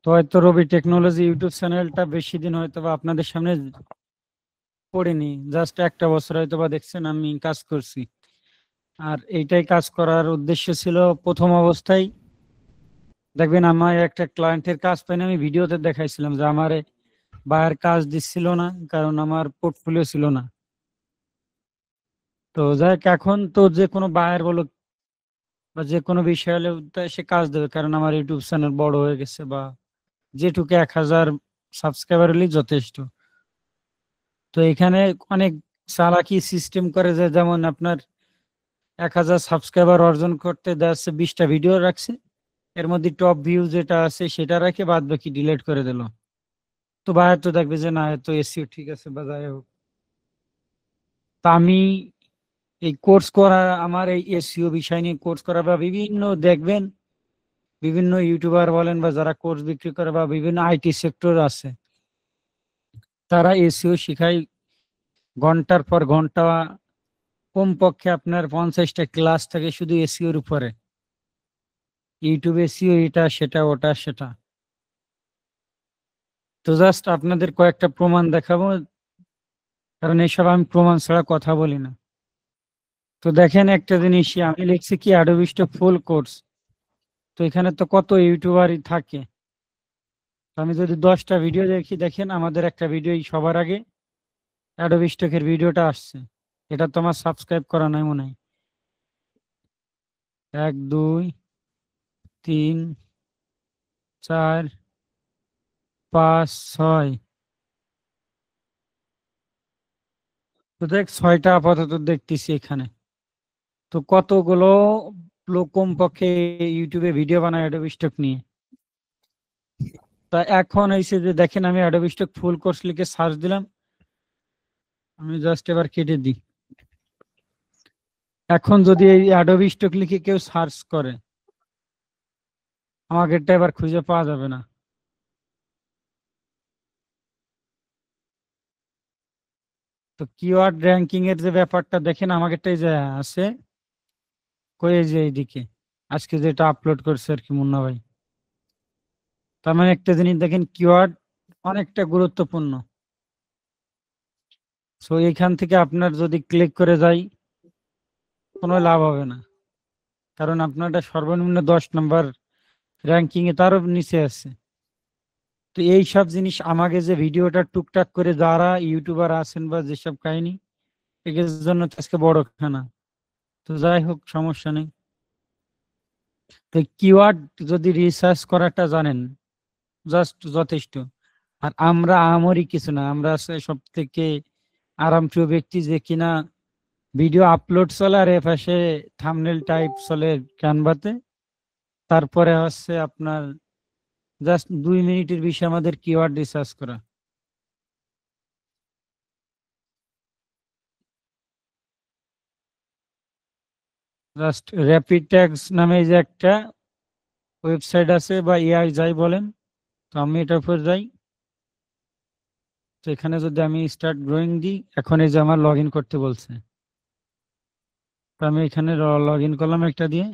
তো হয়তো রবি technology YouTube চ্যানেলটা বেশি দিন হয়তো বা আপনাদের সামনে পড়িনি, জাস্ট একটা বছর হয়তো বা দেখছেন আমি কাজ করছি। আর এইটাই কাজ করার উদ্দেশ্য ছিল প্রথম অবস্থায়, দেখবেন আমার একটা ক্লায়েন্টের কাজ পাইনি, আমি ভিডিওতে দেখাইছিলাম যে আমার বায়ার কাজ দিচ্ছিল না কারণ আমার পোর্টফোলিও ছিল না। তো যাই হোক, এখন তো যে কোনো বায়ার বলো বা যে কোনো বিষয় হলে সে কাজ দেবে, কারণ আমার ইউটিউব চ্যানেল বড় হয়ে গেছে, বা যেটুকু 1000 সাবস্ক্রাইবার হলেই যথেষ্ট। তো এখানে অনেক চালাকি সিস্টেম করে, যে যেমন আপনার 1000 সাবস্ক্রাইবার অর্জন করতে দেখা যাচ্ছে 20টা ভিডিও রাখছে, এর মধ্যে টপ ভিউ যেটা আছে সেটা রেখে বাদ বাকি ডিলিট করে দিল। তো বায়ার তো দেখবে যে না, এত এসিও ঠিক আছে বা যাই হোক। তা আমি এই কোর্স করা, আমার এই এসইও বিষয় নিয়ে কোর্স করা, বা বিভিন্ন দেখবেন বিভিন্ন ইউটিউবার বলেন বা যারা কোর্স বিক্রি করে বা বিভিন্ন আইটি সেক্টর আছে, তারা এসইও শিখায় ঘন্টার পর ঘন্টা, কমপক্ষে আপনার 50টা ক্লাস থাকে শুধু এসইওর উপরে। ইউটিউব এসইও, এটা সেটা ওটা সেটা। তো জাস্ট আপনাদের কয়েকটা প্রমাণ দেখাবো, কারণ এইসব আমি প্রমাণ ছাড়া কথা বলি না। তো দেখেন একটা জিনিস, আমি লিখছি কি অ্যাডোবি স্টক ফুল কোর্স। তো এখানে তো কত ইউটিউবারই থাকে। তো আমি যদি 10টা ভিডিও দেখি, দেখেন আমাদের একটা ভিডিও সবার আগে অ্যাডোবি স্টকের ভিডিওটা আসছে। এটা তো আমার সাবস্ক্রাইব করা নাই মনে হয়। 1 2 3 4 5 6। তো দেখ 6টা আপাতত দেখতেছি এখানে। তো কতগুলো লোক কমপক্ষে ইউটিউবে ভিডিও বানায় অ্যাডোবি স্টক নিয়ে। তা এখন হয়েছে যে দেখেন, আমি অ্যাডোবি স্টক ফুল কোর্স লিখে সার্চ দিলাম, আমি জাস্ট এবার কেটে দিই। এখন যদি এই অ্যাডোবি স্টক লিখে কেউ সার্চ করে, আমাকে এটা এবার খুঁজে পাওয়া যাবে না। তো কিওয়ার্ড র্যাঙ্কিং এর যে ব্যাপারটা দেখেন, আমাকেটাই যে আছে কই, যে এইদিকে আজকে যেটা আপলোড করছে আর কি মুন্না ভাই। তার মানে একটা জিনিস দেখেন, কিওয়ার্ড অনেকটা গুরুত্বপূর্ণ। সো এইখান থেকে আপনার যদি ক্লিক করে যাই, কোনো লাভ হবে না, কারণ আপনারটা সর্বনিম্ন 10 নম্বর র্যাঙ্কিং এ, তারও নিচে আছে। তো এই সব জিনিস আমাকে যে ভিডিওটা টুকটাক করে যারা ইউটিউবার আছেন বা যেসব কাহিনী, এর জন্য তো আজকে বড় খানা। তো যাই হোক, সমস্যা নেই। তো কিওয়ার্ড যদি রিসার্চ করাটা জানেন, জাস্ট যথেষ্ট। আর আমরা আমরই কিছু না, আমরা সব থেকে আরামপ্রিয় ব্যক্তি, যে কিনা ভিডিও আপলোড চলে আর এপাশে থাম্বনেল টাইপ চলে ক্যানভাতে। তারপরে হচ্ছে আপনার জাস্ট 2 মিনিটের বিষয়ে আমাদের কিওয়ার্ড রিসার্চ করা। জাস্ট র্যাপিড ট্যাগস নামে যে একটা ওয়েবসাইট আছে, বা এআই যাই বলেন। তো আমি এটার উপর যাই। তো এখানে যদি আমি স্টার্ট গ্রোয়িং দিই, এখন এই যে আমার লগ ইন করতে বলছে। তো আমি এখানে লগ ইন করলাম একটা দিয়ে।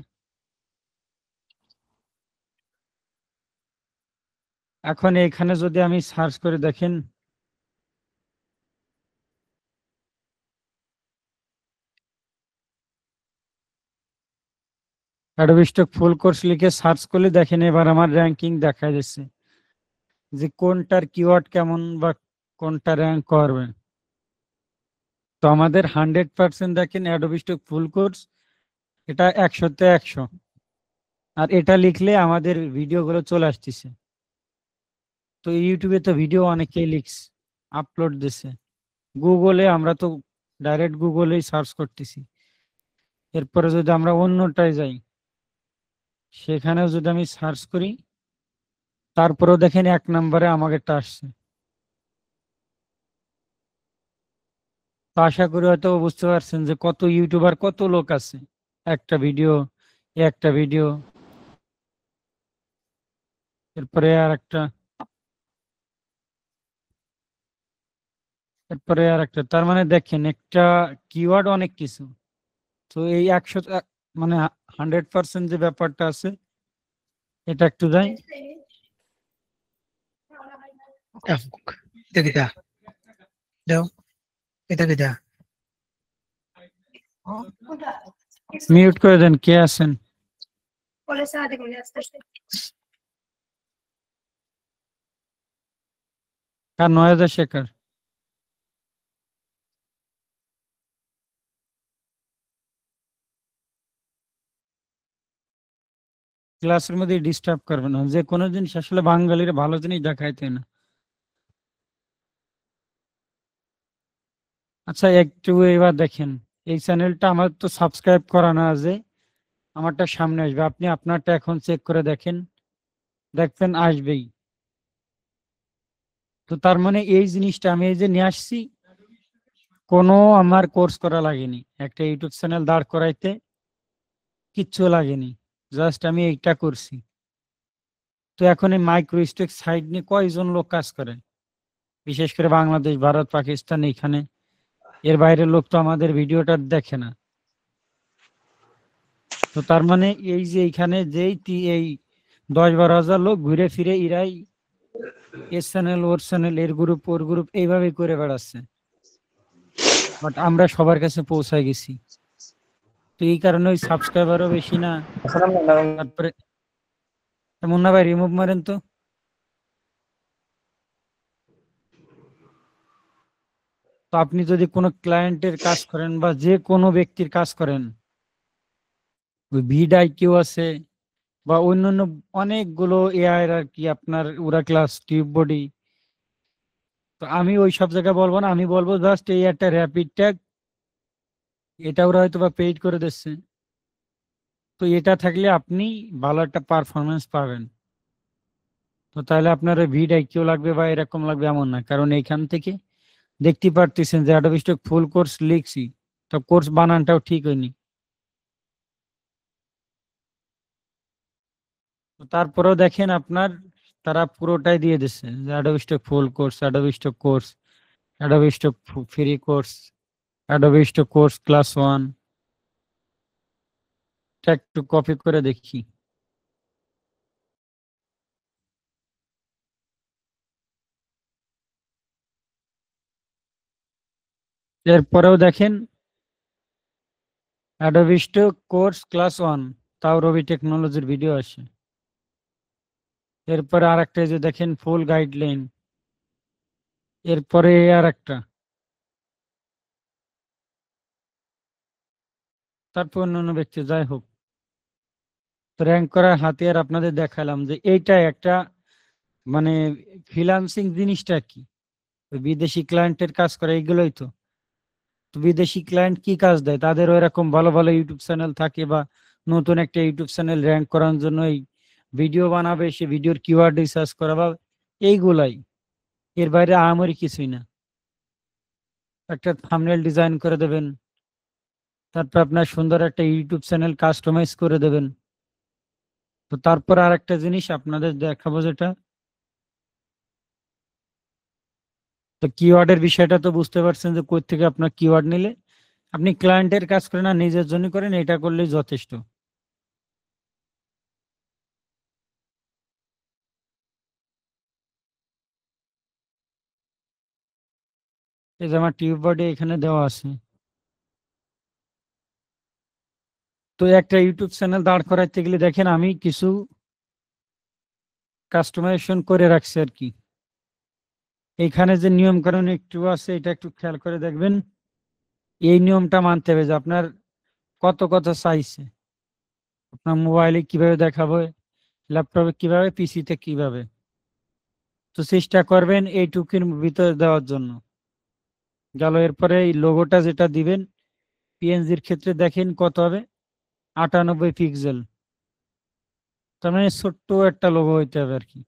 এখন এখানে যদি আমি সার্চ করে দেখেন, অ্যাডোবি স্টক ফুল কোর্স লিখে সার্চ করলে দেখেন এবার আমার র্যাঙ্কিং দেখা যাচ্ছে, যে কোনটার কিওয়ার্ড কেমন বা কোনটা র্যাঙ্ক করবে। তো আমাদের 100% দেখেন অ্যাডোবি স্টক ফুল কোর্স, এটা 100-তে 100। আর এটা লিখলে আমাদের ভিডিও গুলো চলে আসতেছে। তো ইউটিউবে তো ভিডিও অনেকেই লিখস আপলোড দিছে, গুগলে আমরা তো ডাইরেক্ট গুগলেই সার্চ করতেছি। এরপরে যদি আমরা অন্যটায় যাই, সেখানেও যদি আমি সার্চ করি, তারপরেও দেখেন 1 নম্বরে আমাকেটা আসছে। তো আশা করি হয়তো বুঝতে পারছেন যে কত ইউটিউবার, কত লোক আছে, একটা ভিডিও, একটা ভিডিও, এরপরে আর একটা, এরপরে আর একটা। তার মানে দেখেন একটা কিওয়ার্ড অনেক কিছু। তো এই 100, মানে 100% যে ব্যাপারটা আছে, এটা একটু যাই। এটা কি দাও, এটা কি দা মিউট করে দেন, কে আছেন? কার নয়েজ আসে কার? ক্লাসের মধ্যে ডিস্টার্ব করবে না, যে কোনো জিনিস আসলে বাঙালির ভালো জিনিস দেখাইতে না। আচ্ছা একটু এবার দেখেন, এই চ্যানেলটা আমার তো সাবস্ক্রাইব করা না আছে, আমারটা সামনে আসবে, আপনি আপনারটা এখন চেক করে দেখেন, দেখবেন আসবেই। তো তার মানে এই জিনিসটা আমি এই যে নিয়ে আসছি, কোনো আমার কোর্স করা লাগেনি, একটা ইউটিউব চ্যানেল দাঁড় করাইতে কিচ্ছু লাগেনি, জাস্ট আমি এইটা করছি। তো এখন এই মাইক্রো স্টেক সাইট নিয়ে কয়জন লোক কাজ করে, বিশেষ করে বাংলাদেশ, ভারত, পাকিস্তান, এখানে এর বাইরের লোক তো আমাদের ভিডিওটা দেখে না। তো তার মানে এই যে এইখানে যেই এই 10-12 হাজার লোক ঘুরে ফিরে ইরাই এর চ্যানেল ওর চ্যানেল, এর গ্রুপ ওর গ্রুপ এইভাবে করে বেড়াচ্ছে, বাট আমরা সবার কাছে পৌঁছায় গেছি। তো এই কারণে ওই সাবস্ক্রাইবারও বেশি না। তারপরে মুন্না ভাই রিমুভ মারেন তো। তো আপনি যদি কোনো ক্লায়েন্টের কাজ করেন বা যে কোনো ব্যক্তির কাজ করেন, ওই ভিড-আইকিউ আছে বা অন্যান্য অনেকগুলো এআই আর কি, আপনার ওরা ক্লাস, টিউব বডি, তো আমি ওই সব জায়গায় বলবো না, আমি বলবো জাস্ট এই একটা র্যাপিড ট্যাগ, এটা ওরা হয়তো বা পেইড করে দিচ্ছে। তো এটা থাকলে আপনি ভালো একটা পারফরমেন্স পাবেন। তো তাহলে আপনার ভিড-আইকিউ লাগবে বা এরকম লাগবে এমন না, কারণ এইখান থেকে দেখতে পারতেছেন যে অ্যাডোবি স্টক ফুল কোর্স লিখছি, তো কোর্স বানানটাও ঠিক হয়নি। তারপরেও দেখেন আপনার, তারা পুরোটাই দিয়ে দিচ্ছে যে Adobe stock full course, Adobe stock course, Adobe stock free course, Adobe stock course class 1। একটু কপি করে দেখি। এরপরেও দেখেন অ্যাডোবি স্টক কোর্স ক্লাস 1, তাও রবি টেকনোলজির ভিডিও আসে। এরপরে আর একটা যে দেখেন ফুল গাইডলাইন, এরপরে আর একটা, তারপর অন্যান্য ব্যক্তি, যাই হোক। তো র্যাঙ্ক করার হাতিয়ার আপনাদের দেখালাম যে এইটা একটা মানে ফ্রিল্যান্সিং জিনিসটা কি, ওই বিদেশি ক্লায়েন্টের কাজ করে এইগুলোই তো। তো বিদেশি ক্লায়েন্ট কি কাজ দেয়, তাদের এরকম ভালো ভালো ইউটিউব চ্যানেল থাকে, বা নতুন একটা ইউটিউব চ্যানেল র্যাঙ্ক করার জন্য এই ভিডিও বানাবে, সে ভিডিওর কিওয়ার্ড রিসার্চ করা বা এইগুলাই, এর বাইরে আমারই কিছুই না। একটা থাম্বনেল ডিজাইন করে দেবেন, তারপর আপনার সুন্দর একটা ইউটিউব চ্যানেল কাস্টমাইজ করে দেবেন। তো তারপর আর একটা জিনিস আপনাদের দেখাবো, যেটা তো কিওয়ার্ডের বিষয়টা তো বুঝতে পারছেন যে কই থেকে আপনার কিওয়ার্ড নিলে আপনি ক্লায়েন্টের কাজ করেন না, নিজের জন্য করেন, এটা করলেই যথেষ্ট। এই যে আমার টিউব বডি এখানে দেওয়া আছে। তো একটা ইউটিউব চ্যানেল দাঁড় করাইতে গেলে দেখেন আমি কিছু কাস্টমাইজেশন করে রাখছি আর কি। এইখানে যে নিয়ম কানুন একটু আছে, এটা একটু খেয়াল করে দেখবেন। এই নিয়মটা মানতে হবে যে আপনার কত কথা চাইছে, আপনার মোবাইলে কিভাবে দেখাবো, ল্যাপটপে কিভাবে, পিসিতে কিভাবে। তো চেষ্টা করবেন এইটুকুর ভিতরে দেওয়ার জন্য। গেল, এরপরে এই লোগোটা যেটা দিবেন পিএনজির ক্ষেত্রে দেখেন কত হবে, 98 পিক্সেল, তার মানে ছোট্ট একটা লোগো হইতে হবে আর কি।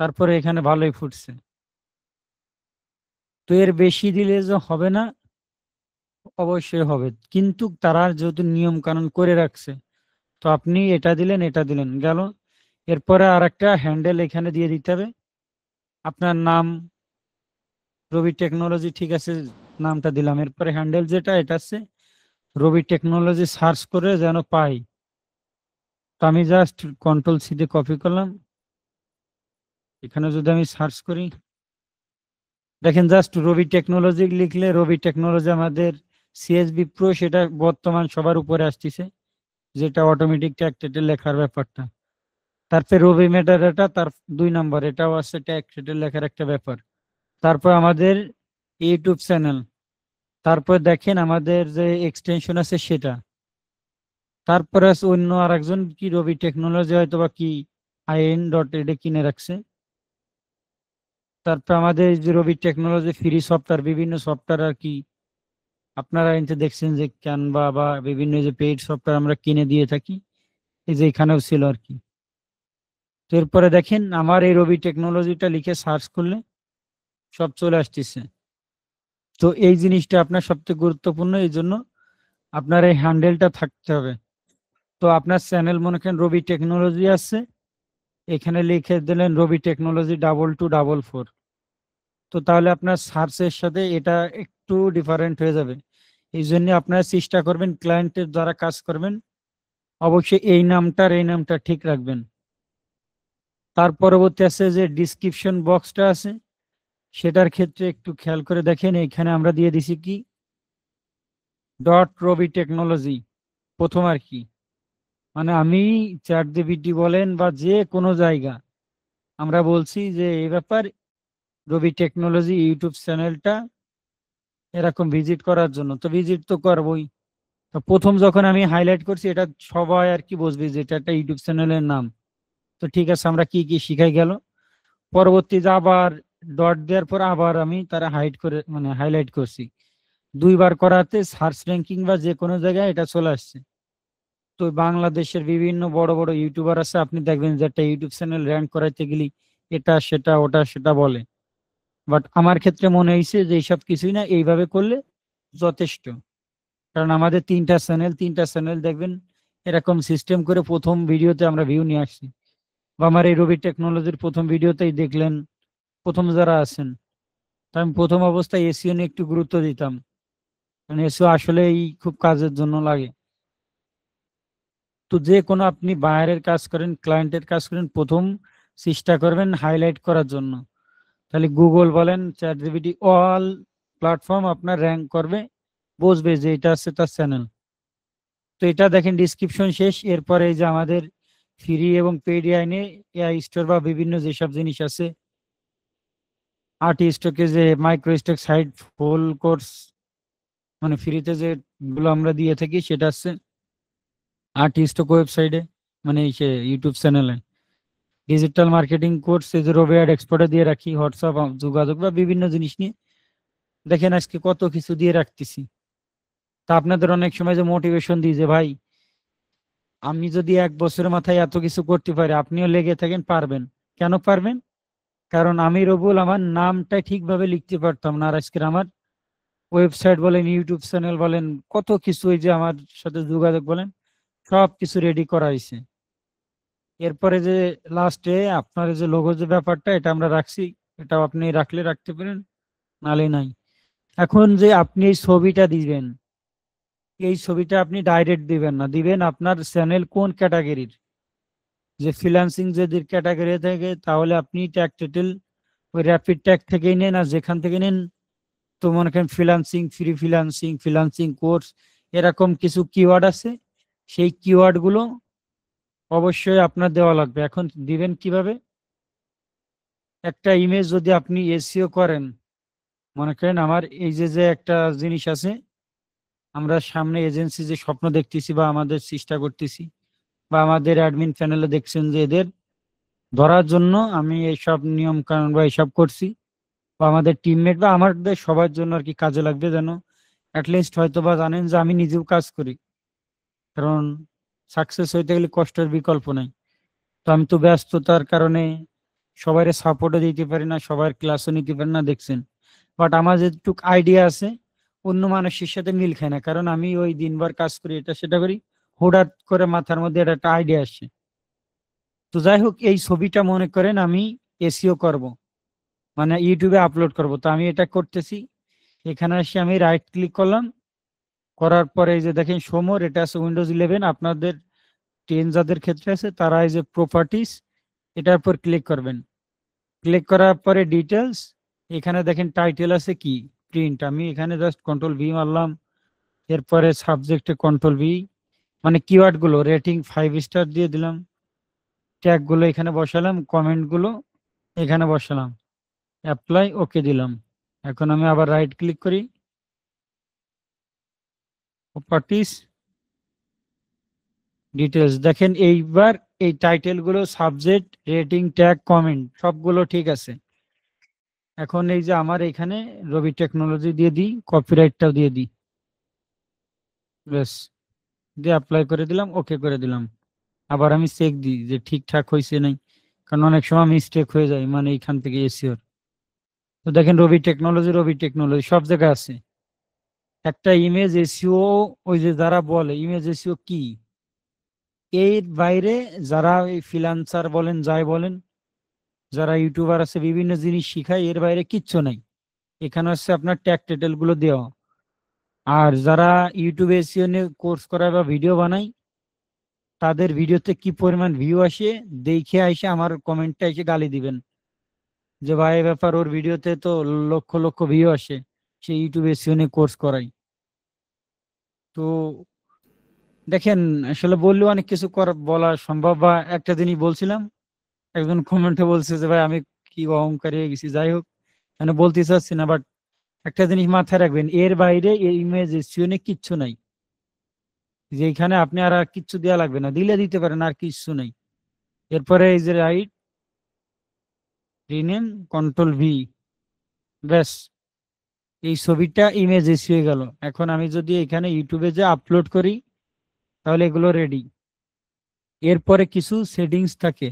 তারপরে এখানে ভালোই ফুটছে। তো এর বেশি দিলে যে হবে না, অবশ্যই হবে, কিন্তু তারা যেহেতু নিয়ম কানুন করে রাখছে, তো আপনি এটা দিলেন, এটা দিলেন, গেল। এরপরে আর একটা হ্যান্ডেল এখানে দিয়ে দিতে হবে, আপনার নাম রবি টেকনোলজি, ঠিক আছে, নামটা দিলাম। এরপরে হ্যান্ডেল যেটা, এটা আছে রবি টেকনোলজি, সার্চ করে যেন পাই। তো আমি জাস্ট কন্ট্রোল সি দিয়ে কপি করলাম, এখানে যদি আমি সার্চ করি, দেখেন জাস্ট রবি টেকনোলজি লিখলে রবি টেকনোলজি আমাদের সিএসবি প্রো সেটা বর্তমান সবার উপরে আসতেছে, যেটা অটোমেটিক ট্যাগ টাইটেল লেখার ব্যাপারটা। তারপরে রবি মেটাডাটা তার 2 নম্বর, এটাও আছে ট্যাগ টাইটেল লেখার একটা ব্যাপার। তারপর আমাদের ইউটিউব চ্যানেল, তারপর দেখেন আমাদের যে এক্সটেনশন আছে সেটা, তারপরে আছে অন্য আরেকজন কি রবি টেকনোলজি হয়তো বা কি in.ed কিনে রাখছে। তারপর আমাদের যে রবি টেকনোলজি ফ্রি সফটওয়্যার, বিভিন্ন সফটওয়্যার আর কি আপনারা এতে দেখছেন যে ক্যানভা বা বিভিন্ন যে পেইড সফটওয়্যার আমরা কিনে দিয়ে থাকি, এই যে এখানেও ছিল আর কি। তো এরপরে দেখেন আমার এই রবি টেকনোলজিটা লিখে সার্চ করলে সব চলে আসতেছে। তো এই জিনিসটা আপনার সবচেয়ে গুরুত্বপূর্ণ, এই জন্য আপনার এই হ্যান্ডেলটা থাকতে হবে। তো আপনার চ্যানেল মনে করেন রবি টেকনোলজি আছে, এখানে লিখে দিলেন রবি টেকনোলজি 2244। তো তাহলে আপনার সার্চের সাথে এটা একটু ডিফারেন্ট হয়ে যাবে। এই জন্য আপনারা চেষ্টা করবেন ক্লায়েন্টের দ্বারা কাজ করবেন, অবশ্যই এই নামটা ঠিক রাখবেন। তার পরবর্তী আছে যে ডিসক্রিপশন বক্সটা আছে, সেটার ক্ষেত্রে একটু খেয়াল করে দেখেন, এখানে আমরা দিয়ে দিছি কি .রবি টেকনোলজি প্রথম আর কি। মানে আমি চ্যাটজিপিটি বলেন বা যে কোনো জায়গা আমরা বলছি যে এই ব্যাপার রবি টেকনোলজি ইউটিউব চ্যানেলটা এরকম ভিজিট করার জন্য, তো ভিজিট তো করবই। তো প্রথম যখন আমি হাইলাইট করছি এটা সবাই আর কি বুঝবে যে এটা একটা ইউটিউব চ্যানেলের নাম। তো ঠিক আছে, আমরা কি কি শিখাই গেল। পরবর্তীতে আবার ডট দেওয়ার পর আবার আমি তারা হাইড করে মানে হাইলাইট করছি, 2বার করাতে সার্চ র্যাঙ্কিং বা যে কোনো জায়গায় এটা চলে আসছে। তো বাংলাদেশের বিভিন্ন বড় বড় ইউটিউবার আছে, আপনি দেখবেন যে একটা ইউটিউব চ্যানেল র্যাঙ্ক করাইতে গেলে এটা সেটা ওটা সেটা বলে। বাট আমার ক্ষেত্রে মনে হয়েছে যে এইসব কিছুই না, এইভাবে করলে যথেষ্ট। কারণ আমাদের 3টা চ্যানেল দেখবেন এরকম সিস্টেম করে প্রথম ভিডিওতে আমরা ভিউ নিয়ে আসছি, বা আমার এই রবি টেকনোলজির প্রথম ভিডিওতেই দেখলেন প্রথম যারা আছেন। তা আমি প্রথম অবস্থায় এসিও নিয়ে একটু গুরুত্ব দিতাম, কারণ এসিও আসলেই খুব কাজের জন্য লাগে। তো যে কোনো আপনি বাইরের কাজ করেন ক্লায়েন্টের কাজ করেন, প্রথম চেষ্টা করবেন হাইলাইট করার জন্য। তাহলে গুগল বলেন চ্যাটজিপিটি অল প্ল্যাটফর্ম আপনার র্যাঙ্ক করবে, বুঝবে যে এটা আছে তার চ্যানেল। তো এটা দেখেন ডিসক্রিপশন শেষ। এরপরে এই যে আমাদের ফ্রি এবং পেইড আইনে এআই স্টোর বা বিভিন্ন যেসব জিনিস আছে, স্টকে যে micro stock site full course মানে ফ্রিতে যেগুলো আমরা দিয়ে থাকি সেটা আছে স্টক ওয়েবসাইটে, মানে সে ইউটিউব চ্যানেলে। ডিজিটাল মার্কেটিং কোর্স এই যে রবি অ্যাড এক্সপোর্টে দিয়ে রাখি, হোয়াটসঅ্যাপ যোগাযোগ বা বিভিন্ন জিনিস নিয়ে দেখেন আজকে কত কিছু দিয়ে রাখতেছি। তা আপনাদের অনেক সময় যে মোটিভেশন দিই যে ভাই আমি যদি 1 বছরের মাথায় এত কিছু করতে পারি, আপনিও লেগে থাকেন, পারবেন। কেন পারবেন? কারণ আমি রবুল আমার নামটা ঠিকভাবে লিখতে পারতাম না, আর আজকের আমার ওয়েবসাইট বলেন ইউটিউব চ্যানেল বলেন কত কিছু, এই যে আমার সাথে যোগাযোগ বলেন সব কিছু রেডি করা হয়েছে। এরপরে যে লাস্টে আপনার যে লোগো যে ব্যাপারটা এটা আমরা রাখছি, এটাও আপনি রাখলে রাখতে পারেন, নালে নাই। এখন যে আপনি এই ছবিটা দিবেন, এই ছবিটা আপনি ডাইরেক্ট দিবেন না, দিবেন আপনার চ্যানেল কোন ক্যাটাগরির। যে ফ্রিল্যান্সিং যদি ক্যাটাগরি থাকে তাহলে আপনি ট্যাগ টাইটেল ওই র্যাপিড ট্যাগ থেকেই নেন, আর যেখান থেকে নেন তো মনে করেন freelancing, free freelancing, freelancing course, এরকম কিছু কিওয়ার্ড আছে, সেই কিওয়ার্ড গুলো অবশ্যই আপনার দেওয়া লাগবে। এখন দিবেন কিভাবে? একটা ইমেজ যদি আপনি এসইও করেন, মনে করেন আমার এই যে যে একটা জিনিস আছে, আমরা সামনে এজেন্সি যে স্বপ্ন দেখতেছি বা আমাদের চেষ্টা করতেছি, বা আমাদের অ্যাডমিন প্যানেলে দেখছেন যে এদের ধরার জন্য আমি এইসব নিয়ম কানুন বা এইসব করছি, বা আমাদের টিমমেট বা আমাদের সবার জন্য আর কি কাজে লাগবে, যেন অ্যাটলিস্ট হয়তো বা জানেন যে আমি নিজেও কাজ করি। কারণ সাকসেস হইতে গেলে কষ্টের বিকল্প নাই। তো আমি তো ব্যস্ততার কারণে সবাই সাপোর্টও দিতে পারি না, সবার ক্লাসও নিতে পারি না দেখছেন। বাট আমার যেটুক আইডিয়া আছে অন্য মানুষের সাথে মিল খায় না, কারণ আমি ওই দিনভর কাজ করি, এটা সেটা করি, হঠাৎ করে মাথার মধ্যে একটা আইডিয়া আসে। তো যাই হোক, এই ছবিটা মনে করেন আমি এসইও করব, মানে ইউটিউবে আপলোড করব। তো আমি এটা করতেছি, এখানে এসে আমি রাইট ক্লিক করলাম, করার পরে এই যে দেখেন সমর, এটা আছে উইন্ডোজ 11, আপনাদের 10 যাদের ক্ষেত্রে আছে তারা এই যে প্রপার্টিস, এটার উপর ক্লিক করবেন। ক্লিক করার পরে ডিটেলস, এখানে দেখেন টাইটেল আছে কি প্রিন্ট, আমি এখানে জাস্ট কন্ট্রোল ভি মারলাম, এরপরে সাবজেক্টে কন্ট্রোল ভি, মানে কিওয়ার্ড গুলো রেটিং 5 স্টার দিয়ে দিলাম, ট্যাগ গুলো এখানে বসালাম, কমেন্ট গুলো এখানে বসালাম, অ্যাপ্লাই ওকে দিলাম। এখন আমি আবার রাইট ক্লিক করি, প্রপার্টিস, ডিটেলস, দেখেন এইবার এই টাইটেল গুলো, সাবজেক্ট, রেটিং, ট্যাগ, কমেন্ট সবগুলো ঠিক আছে। এখন এই যে আমার এখানে রবি টেকনোলজি দিয়ে দিই, কপিরাইটটাও দিয়ে দিই, ব্যাস দিয়ে অ্যাপ্লাই করে দিলাম, ওকে করে দিলাম। আবার আমি চেক দিই যে ঠিকঠাক হয়েছে নাই, কারণ অনেক সময় মিস্টেক হয়ে যায়, মানে এইখান থেকে এসিওর। তো দেখেন রবি টেকনোলজি সব জায়গায় আছে। একটা ইমেজ এসিও, ওই যে যারা বলে ইমেজ এসিও কি, এর বাইরে যারা এই ফ্রিল্যান্সার বলেন যাই বলেন, যারা ইউটিউবার আছে বিভিন্ন জিনিস শিখায়, এর বাইরে কিচ্ছু নাই। এখানে হচ্ছে আপনার ট্যাগ টাইটেল গুলো দেওয়া। আর যারা ইউটিউবে এসিও নিয়ে কোর্স করায় বা ভিডিও বানায়, তাদের ভিডিওতে কি পরিমাণ ভিউ আসে দেখে আইসে আমার কমেন্টটা এসে গালি দিবেন যে ভাই এই ব্যাপার, ওর ভিডিওতে তো লক্ষ লক্ষ ভিউ আসে, সে ইউটিউবে এসিও নিয়ে কোর্স করায়। তো দেখেন আসলে বললেও অনেক কিছু বলা সম্ভব, বা একটা জিনিস বলছিলাম, একজন কমেন্টে বলছে যে ভাই আমি কি অহংকারী হয়ে গেছি, যাই হোক মানে বলতে চাচ্ছি না, বাট একটা জিনিস মাথায় রাখবেন, এর বাইরে এই ইমেজ এসিও নিয়ে কিচ্ছু নাই, যে এখানে আপনি আর আর কিচ্ছু দেওয়া লাগবে না, দিলে দিতে পারেন, আর কিচ্ছু নাই। এরপরে এই যে রাইট, রিনেম, কন্ট্রোল ভি, ব্যাস এই ছবিটা ইমেজ এসে গেল। এখন আমি যদি এখানে ইউটিউবে যে আপলোড করি, তাহলে এগুলো রেডি। এরপরে কিছু সেটিংস থাকে,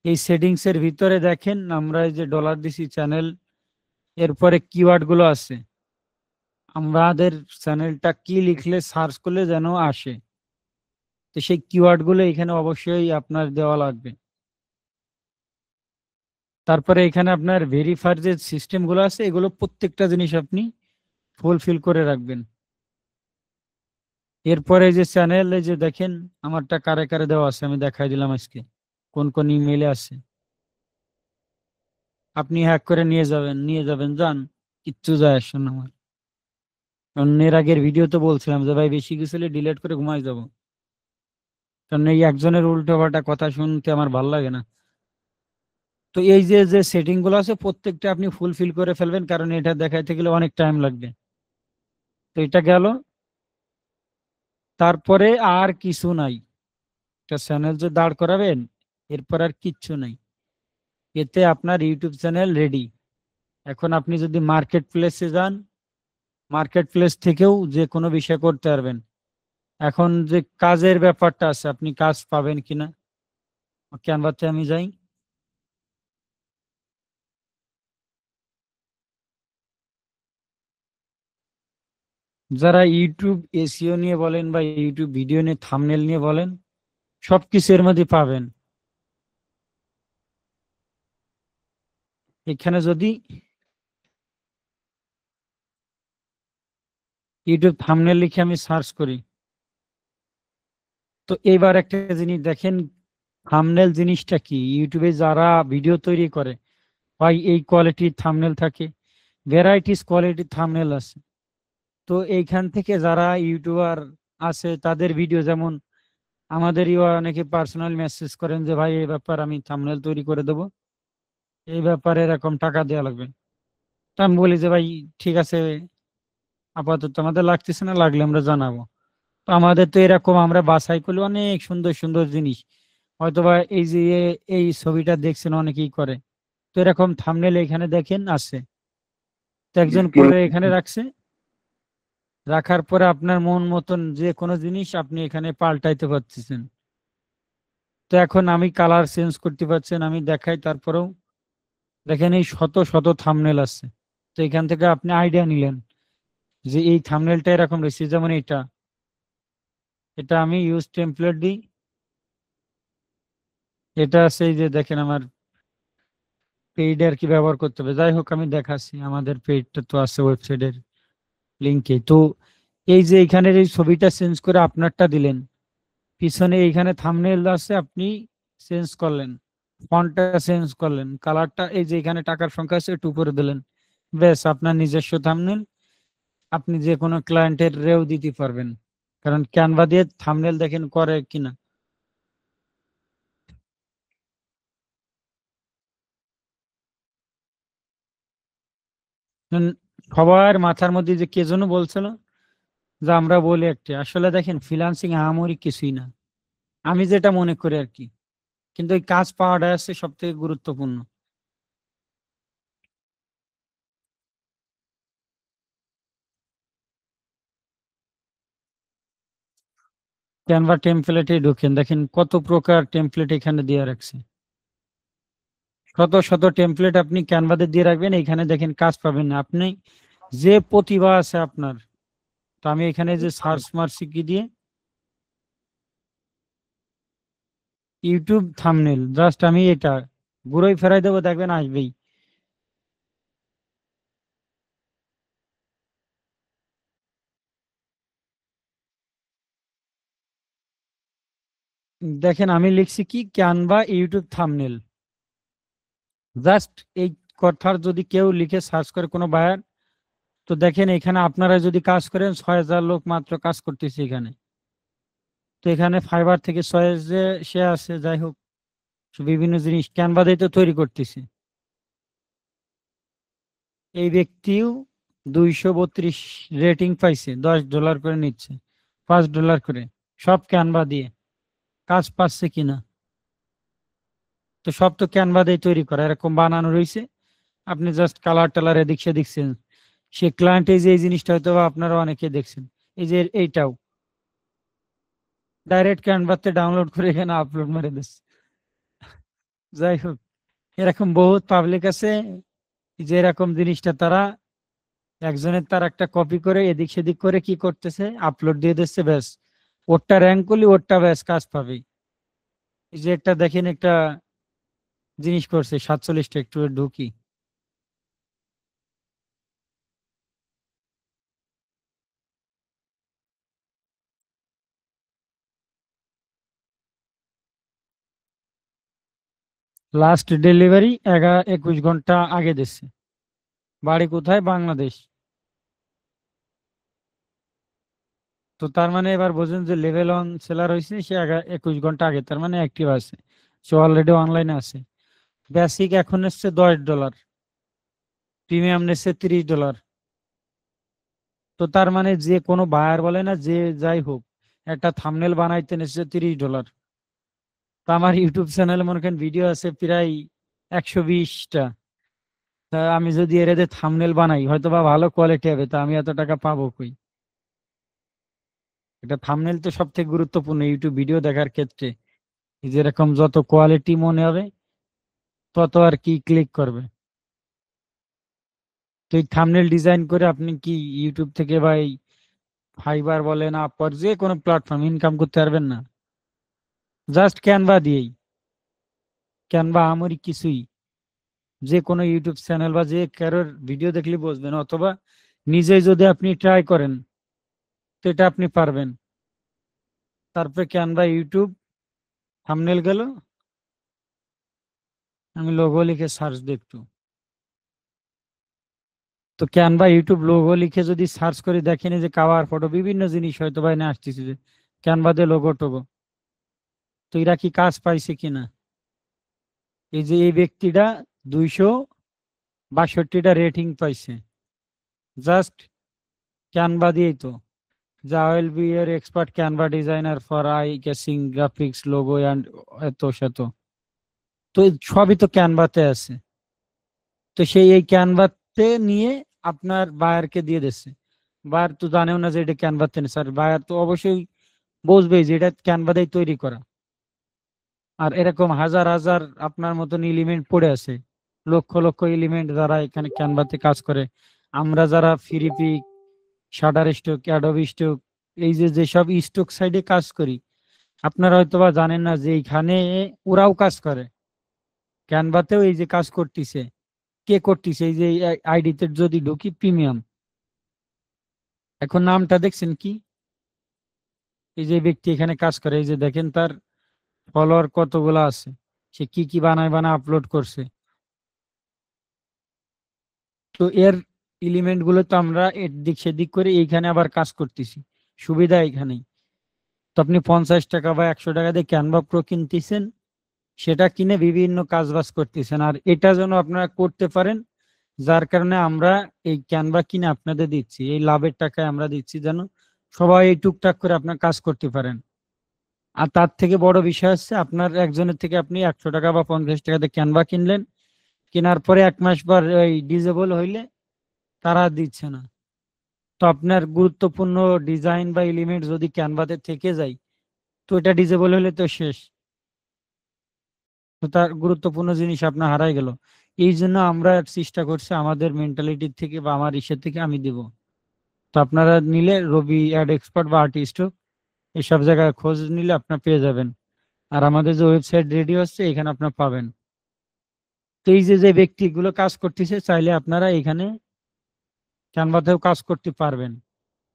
এই সেটিংস এর ভিতরে দেখেন আমরা এই যে ডলার দিছি চ্যানেল, এরপরে কিওয়ার্ড গুলো আছে, আমাদের চ্যানেলটা কি লিখলে সার্চ করলে যেন আসে, তো সেই কিওয়ার্ড গুলো এখানে অবশ্যই আপনার দেওয়া লাগবে। তারপরে এখানে আপনার ভেরিফায়ার যে সিস্টেম গুলো আছে, এগুলো প্রত্যেকটা জিনিস আপনি ফুলফিল করে রাখবেন। এরপরে যে চ্যানেল, এই যে দেখেন আমারটা কারে কারে দেওয়া আছে, আমি দেখাই দিলাম আজকে কোন কোন ইমেইলে আছে। আপনি হ্যাক করে নিয়ে যাবেন যান, কিচ্ছু যায় আসে না আমার। কারণ এর আগের ভিডিও তো বলছিলাম যে ভাই বেশি কিছু ডিলিট করে ঘুমাই যাব, কারণ এই একজনের উল্টো পাল্টা কথা শুনতে আমার ভাল লাগে না। তো এই যে যে সেটিং গুলো আছে প্রত্যেকটা আপনি ফুলফিল করে ফেলবেন, কারণ এটা দেখাইতে গেলে অনেক টাইম লাগবে। তো এটা গেল। তারপরে আর কিছু নাই, একটা চ্যানেল যে দাঁড় করাবেন, এরপর আর কিচ্ছু নাই, এতে আপনার ইউটিউব চ্যানেল রেডি। এখন আপনি যদি মার্কেট প্লেসে যান, মার্কেট প্লেস থেকেও যে কোনো বিষয় করতে পারবেন। এখন যে কাজের ব্যাপারটা আছে, আপনি কাজ পাবেন কিনা, ক্যানভাতে আমি যাই, যারা ইউটিউব এসইও নিয়ে বলেন বা ইউটিউব ভিডিও নিয়ে থাম্বনেল নিয়ে বলেন, সবকিছু এর মধ্যে পাবেন। এখানে যদি ইউটিউব থাম্বনেল লিখে আমি সার্চ করি, তো এইবার একটা জিনিস দেখেন, থাম্বনেল জিনিসটা কি, ইউটিউবে যারা ভিডিও তৈরি করে ভাই এই কোয়ালিটির থাম্বনেল থাকে, ভ্যারাইটিস কোয়ালিটির থাম্বনেল আছে। তো এইখান থেকে যারা ইউটিউবার আছে তাদের ভিডিও, যেমন আমাদের অনেকে পার্সোনাল মেসেজ করেন যে ভাই এই ব্যাপার আমি থাম্বনেল তৈরি করে দেবো, এই ব্যাপারে এরকম টাকা দেওয়া লাগবে। তা আমি বলি যে ভাই ঠিক আছে, আপাতত আমাদের লাগতেছে না, লাগলে আমরা জানাবো। তো আমাদের তো এরকম আমরা বাছাই করলে অনেক সুন্দর সুন্দর জিনিস, হয়তোবা এই যে এই ছবিটা দেখছেন অনেকেই করে, তো এরকম থাম্বনেল এখানে দেখেন আছে, তো একজন করে এখানে রাখছে, রাখার পরে আপনার মন মতন যে কোনো জিনিস আপনি এখানে পাল্টাইতে পারতেছেন। তো এখন আমি কালার চেঞ্জ করতে পারছেন, আমি দেখাই, তারপরেও দেখেন এই শত শত থাম্বনেল আছে। তো এখান থেকে আপনি আইডিয়া নিলেন যে এই থাম্বনেলটা এরকম রয়েছে, যেমন এটা, এটা আমি ইউজ টেমপ্লেট দিই, এটা আছে এই যে দেখেন আমার পেইড আর কি ব্যবহার করতে হবে, যাই হোক আমি দেখাচ্ছি, আমাদের পেইডটা তো আছে ওয়েবসাইটের লিঙ্কে। তো এই যে এখানের এই ছবিটা চেঞ্জ করে আপনারটা দিলেন, পিছনে এইখানে থাম্বনেল আছে আপনি চেঞ্জ করলেন, ফন্টটা চেঞ্জ করলেন, কালারটা এই যে এখানে টাকার সংখ্যা আছে একটু উপরে দিলেন, বেশ আপনার নিজস্ব থাম্বনেল আপনি যে কোনো ক্লায়েন্টের রেও দিতে পারবেন। কারণ ক্যানভা দিয়ে থাম্বনেল দেখেন করে কিনা। সবার মাথার মধ্যে যে কে যেন বলছিল যে আমরা বলি একটি, আসলে দেখেন ফ্রিল্যান্সিং আহামরি কিছুই না, আমি যেটা মনে করি আর কি, কিন্তু এই কাজ পাওয়াটা আছে সব থেকে গুরুত্বপূর্ণ। ক্যানভা টেমপ্লেটে ঢুকেন, দেখেন কত প্রকার টেমপ্লেট এখানে দিয়ে রাখছে, শত শত টেমপ্লেট আপনি ক্যানভাতে দিয়ে রাখবেন, এখানে দেখেন কাজ পাবেন না। আপনি যে প্রতিভা আছে আপনার, তো আমি এখানে যে সার্চ মারছি কি দিয়ে, ইউটিউব থাম্বনেল, জাস্ট আমি এটা ঘুরেই ফেরাই দেবো, দেখবেন আসবেই। দেখেন আমি লিখছি কি ক্যানভা ইউটিউব থাম্বনেল, জাস্ট এই কথার যদি কেউ লিখে সার্চ করে কোনো বায়ার, তো দেখেন এখানে আপনারা যদি কাজ করেন 6,000 লোক মাত্র কাজ করতেছে এখানে। তো এখানে ফাইবার থেকে 6 যে সে আছে, যাই হোক বিভিন্ন জিনিস ক্যানভা দিয়ে তো তৈরি করতেছে। এই ব্যক্তিও 232 রেটিং পাইছে, $10 করে নিচ্ছে, $5 করে, সব ক্যানভা দিয়ে। কাজ পাচ্ছে কিনা, তো সব তো ক্যানভা দিয়ে তৈরি করা, এরকম বানানো রয়েছে, আপনি জাস্ট কালার টালার এদিক সেদিক দেখছেন। সে ক্লায়েন্ট এই যে এই জিনিসটা হয়তো বা আপনারা অনেকে দেখছেন, এই যে এইটাও ডাইরেক্ট ক্যানভাতে ডাউনলোড করে এখানে আপলোড মেরে দিচ্ছে। যাই হোক, এরকম বহুত পাবলিক আছে যে এরকম জিনিসটা তারা একজনের তার একটা কপি করে এদিক সেদিক করে কি করতেছে, আপলোড দিয়ে দিচ্ছে, ব্যাস ওরটা র্যাঙ্ক করলে ওরটা ব্যাস কাজ পাবে। এই যে একটা দেখেন একটা জিনিস করছে 47টা, একটু ঢুকি, লাস্ট ডেলিভারি 21 ঘন্টা আগে দিচ্ছে, বাড়ি কোথায়, বাংলাদেশ। তো তার মানে এবার বোঝেন যে লেভেল 1 সেলার হয়েছে সে 21 ঘন্টা আগে, তার মানে অ্যাক্টিভ আছে, সে অলরেডি অনলাইনে আছে। বেসিক এখন এসছে $10, প্রিমিয়াম নিচ্ছে $30। তো তার মানে যে কোনো বায়ার বলে না যে যাই হোক, একটা থাম্বনেল বানাইতে নিচ্ছে $30। তো আমার ইউটিউব চ্যানেলে মনে করেন ভিডিও আছে প্রায় 120টা, তা আমি যদি এর থাম্বনেল বানাই হয়তো বা ভালো কোয়ালিটি হবে, তা আমি এত টাকা পাবো কই। এটা থাম্বনেল তো সব থেকে গুরুত্বপূর্ণ ইউটিউব ভিডিও দেখার ক্ষেত্রে, যেরকম যত কোয়ালিটি মনে হবে তত আর কি ক্লিক করবে। তো এই থাম্বনেল ডিজাইন করে আপনি কি ইউটিউব থেকে বা এই ফাইবার বলেন আপওয়ার্ক যে কোনো প্ল্যাটফর্ম ইনকাম করতে পারবেন না, জাস্ট ক্যানভা দিয়েই। ক্যানভা আমারই কিছুই, যে কোনো ইউটিউব চ্যানেল বা যে কারোর ভিডিও দেখলে বুঝবেন, অথবা নিজে যদি আপনি ট্রাই করেন তো এটা আপনি পারবেন। তারপরে ক্যানভা ইউটিউব থাম্বনেল গেল, আমি লোগো লিখে সার্চ দেখতো, তো ক্যানভা ইউটিউব লোগো লিখে যদি সার্চ করে দেখেন যে কাভার ফটো বিভিন্ন জিনিস হয়তো বা এনে আসতেছে যে ক্যানভা দিয়ে লোগো টোগো, তো এরা কি কাজ পাইছে কিনা। এই যে এই ব্যক্তিটা 262টা রেটিং পাইছে, জাস্ট ক্যানভা দিয়েই তো, যা will be year expert Canva designer for I guessing graphics logo and এত সেত, তো সবই তো ক্যানভাতে আছে। তো সেই এই ক্যানভাতে নিয়ে আপনার বায়ারকে দিয়ে দিচ্ছে, বায়ার তো জানেও না যে এটা ক্যানভাতে নেই, স্যার বায়ার তো অবশ্যই বুঝবেই যে এটা ক্যানভাতেই তৈরি করা। আর এরকম হাজার হাজার আপনার মতন এলিমেন্ট পড়ে আছে, লক্ষ লক্ষ এলিমেন্ট যারা এখানে ক্যানভাতে কাজ করে। আমরা যারা Freepik, Shutterstock, Adobe stock, এই যে যেসব স্টক সাইডে কাজ করি, আপনারা হয়তো বা জানেন না যে এইখানে ওরাও কাজ করে, ক্যানভাতেও এই যে কাজ করতেছে, কে করতেছে, এই যে আইডিতে যদি ঢুকি প্রিমিয়াম, এখন নামটা দেখছেন কি, এই যে ব্যক্তি এখানে কাজ করে, এই যে দেখেন তার ফলোয়ার কতগুলো আছে, সে কি কি বানায় বানায় আপলোড করছে। তো এর এলিমেন্ট গুলো তো আমরা এদিক সেদিক করে এইখানে আবার কাজ করতেছি, সুবিধা এখানেই। তো আপনি 50 টাকা বা 100 টাকা দিয়ে ক্যানভা প্রো কিনতেছেন, সেটা কিনে বিভিন্ন কাজ বাজ করতেছেন, আর এটা যেন আপনারা করতে পারেন, যার কারণে আমরা এই ক্যানভা কিনে আপনাদের দিচ্ছি, এই লাভের টাকায় আমরা দিচ্ছি, যেন সবাই এই টুকটাক করে আপনার কাজ করতে পারেন। আর তার থেকে বড় বিষয় হচ্ছে, আপনার একজনের থেকে আপনি 100 টাকা বা 50 টাকাতে ক্যানভা কিনলেন, কেনার পরে 1 মাস পর ওই ডিজেবল হইলে তারা দিচ্ছে না। তো আপনার গুরুত্বপূর্ণ ডিজাইন বা এলিমেন্ট যদি ক্যানভাতে থেকে যায়, তো এটা ডিজেবল হলে তো শেষ, তো তার গুরুত্বপূর্ণ জিনিস আপনার হারাই গেল। এই জন্য আমরা চেষ্টা করছি আমাদের মেন্টালিটি থেকে বা আমার ইসের থেকে আমি দিব। তো আপনারা নিলে রবি অ্যাড এক্সপার্ট বা আর্টিস্ট হোক, এসব জায়গায় খোঁজ নিলে আপনার পেয়ে যাবেন। আর আমাদের যে ওয়েবসাইট রেডি হচ্ছে, এখানে আপনার পাবেন। তো এই যে যে ব্যক্তিগুলো কাজ করতেছে, চাইলে আপনারা এখানে ক্যানভাতেও কাজ করতে পারবেন।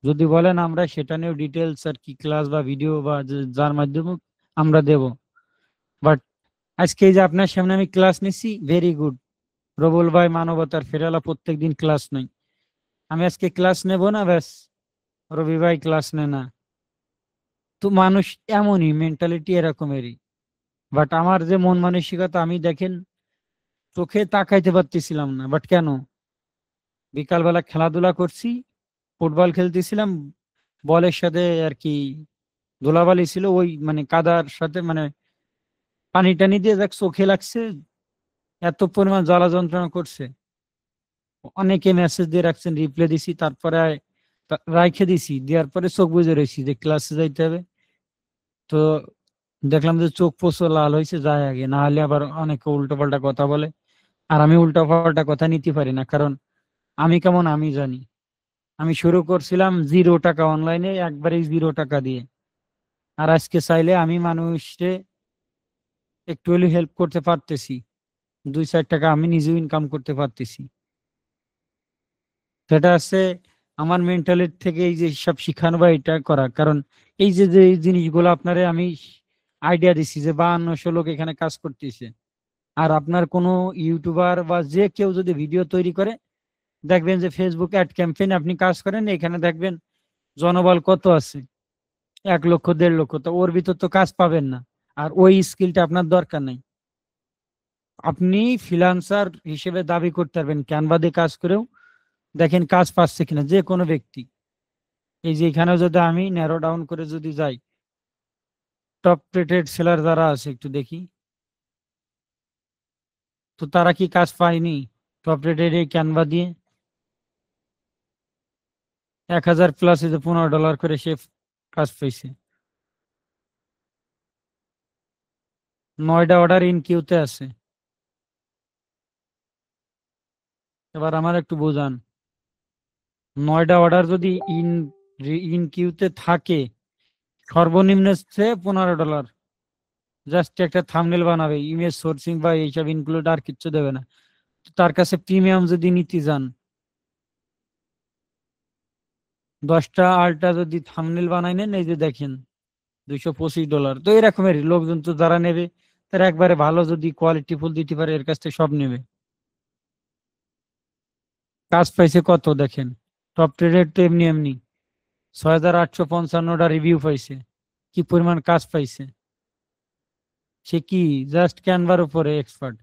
যদি বলেন আমরা সেটা নিয়েও ডিটেলস আর কি ক্লাস বা ভিডিও বা যার মাধ্যমে আমরা দেব। বাট আজকে এই যে আপনার সামনে আমি ক্লাস নিচ্ছি, ভেরি গুড। প্রবল ভাই মানবতার ফেরালা প্রত্যেকদিন ক্লাস নেই, আমি আজকে ক্লাস নেব না, ব্যাস রবি ভাই ক্লাস নেয় না। তো মানুষ এমনই, মেন্টালিটি এরকমেরই। বাট আমার যে মন মানসিকতা, আমি দেখেন চোখে তাকাইতে পারতেছিলাম না, বাট কেন, বিকালবেলা খেলাধুলা করছি, ফুটবল খেলতেছিলাম, বলের সাথে আর কি ধুলাবালি ছিল, ওই মানে কাদার সাথে মানে পানি টানি দিয়ে দেখ চোখে লাগছে, এত পরিমাণ জ্বালা যন্ত্রণা করছে। অনেকে মেসেজ দিয়ে রাখছেন, রিপ্লাই দিছি, তারপরে রাইখে দিছি, দেওয়ার পরে চোখ বুঝে রয়েছি যে ক্লাসে যাইতে হবে। তো দেখলাম যে চোখ প্রচুর লাল হয়েছে, যায় আগে, না হলে আবার অনেকে উল্টো পাল্টা কথা বলে। আর আমি উল্টো পাল্টা কথা নিতে পারি না, কারণ আমি কেমন আমি জানি। আমি শুরু করছিলাম 0 টাকা অনলাইনে, একবারে 0 টাকা দিয়ে। আর আজকে চাইলে আমি মানুষকে একটু হলেও হেল্প করতে পারতেছি, 2-4 টাকা আমি নিজেও ইনকাম করতে পারতেছি। সেটা আছে আমার মেন্টালিটি থেকে এই যে সব শিখানো বা এটা করা, কারণ এই যে যে জিনিসগুলো আপনারে আমি আইডিয়া দিছি যে 5200 লোক এখানে কাজ করতেছে, আর আপনার কোনো ইউটিউবার বা যে কেউ যদি ভিডিও তৈরি করে, দেখবেন যে ফেসবুক অ্যাড ক্যাম্পেইন আপনি কাজ করেন, এখানে দেখবেন জনবল কত আছে, 1 লক্ষ 1.5 লক্ষ, তো ওর ভিতর তো কাজ পাবেন না। আর ওই স্কিলটা আপনার দরকার নাই, আপনি ফ্রিল্যান্সার হিসেবে দাবি করতে পারবেন ক্যানভা দিয়ে কাজ করেও। দেখেন কাজ পাচ্ছে কিনা যে কোনো ব্যক্তি। এই যে এখানেও যদি আমি ন্যারো ডাউন করে যদি যাই, টপ রেটেড সেলার যারা আছে একটু দেখি, তো তারা কি কাজ পায়নি টপ রেটেড এই ক্যানভা দিয়ে? 1000+ $15 করে সে কাজ পাইছে। 9টা অর্ডার ইন কিউতে আছে। এবার আমার একটু বোঝান, 9টা অর্ডার যদি ইন ইন কিউতে থাকে, সর্বনিম্ন হচ্ছে $15। জাস্ট একটা থাম্বনেল বানাবে, ইমেজ সোর্সিং বা এইসব ইনক্লুড আর কিচ্ছু দেবে না। তার কাছে প্রিমিয়াম যদি নিতে যান, 10টা আলটা যদি থাম্বনেল বানাই নেন, এই যে দেখেন $225। তো এরকমের লোকজন তো যারা নেবে, তারা একবারে ভালো যদি কোয়ালিটি ফুল দিতে পারে, এর কাছ থেকে সব নেবে। কাজ পাইছে কত দেখেন, টপ ট্রেডের তো এমনি এমনি 6855টা রিভিউ পাইছে, কি পরিমাণ কাজ পাইছে। সে কি জাস্ট ক্যানভার উপরে এক্সপার্ট।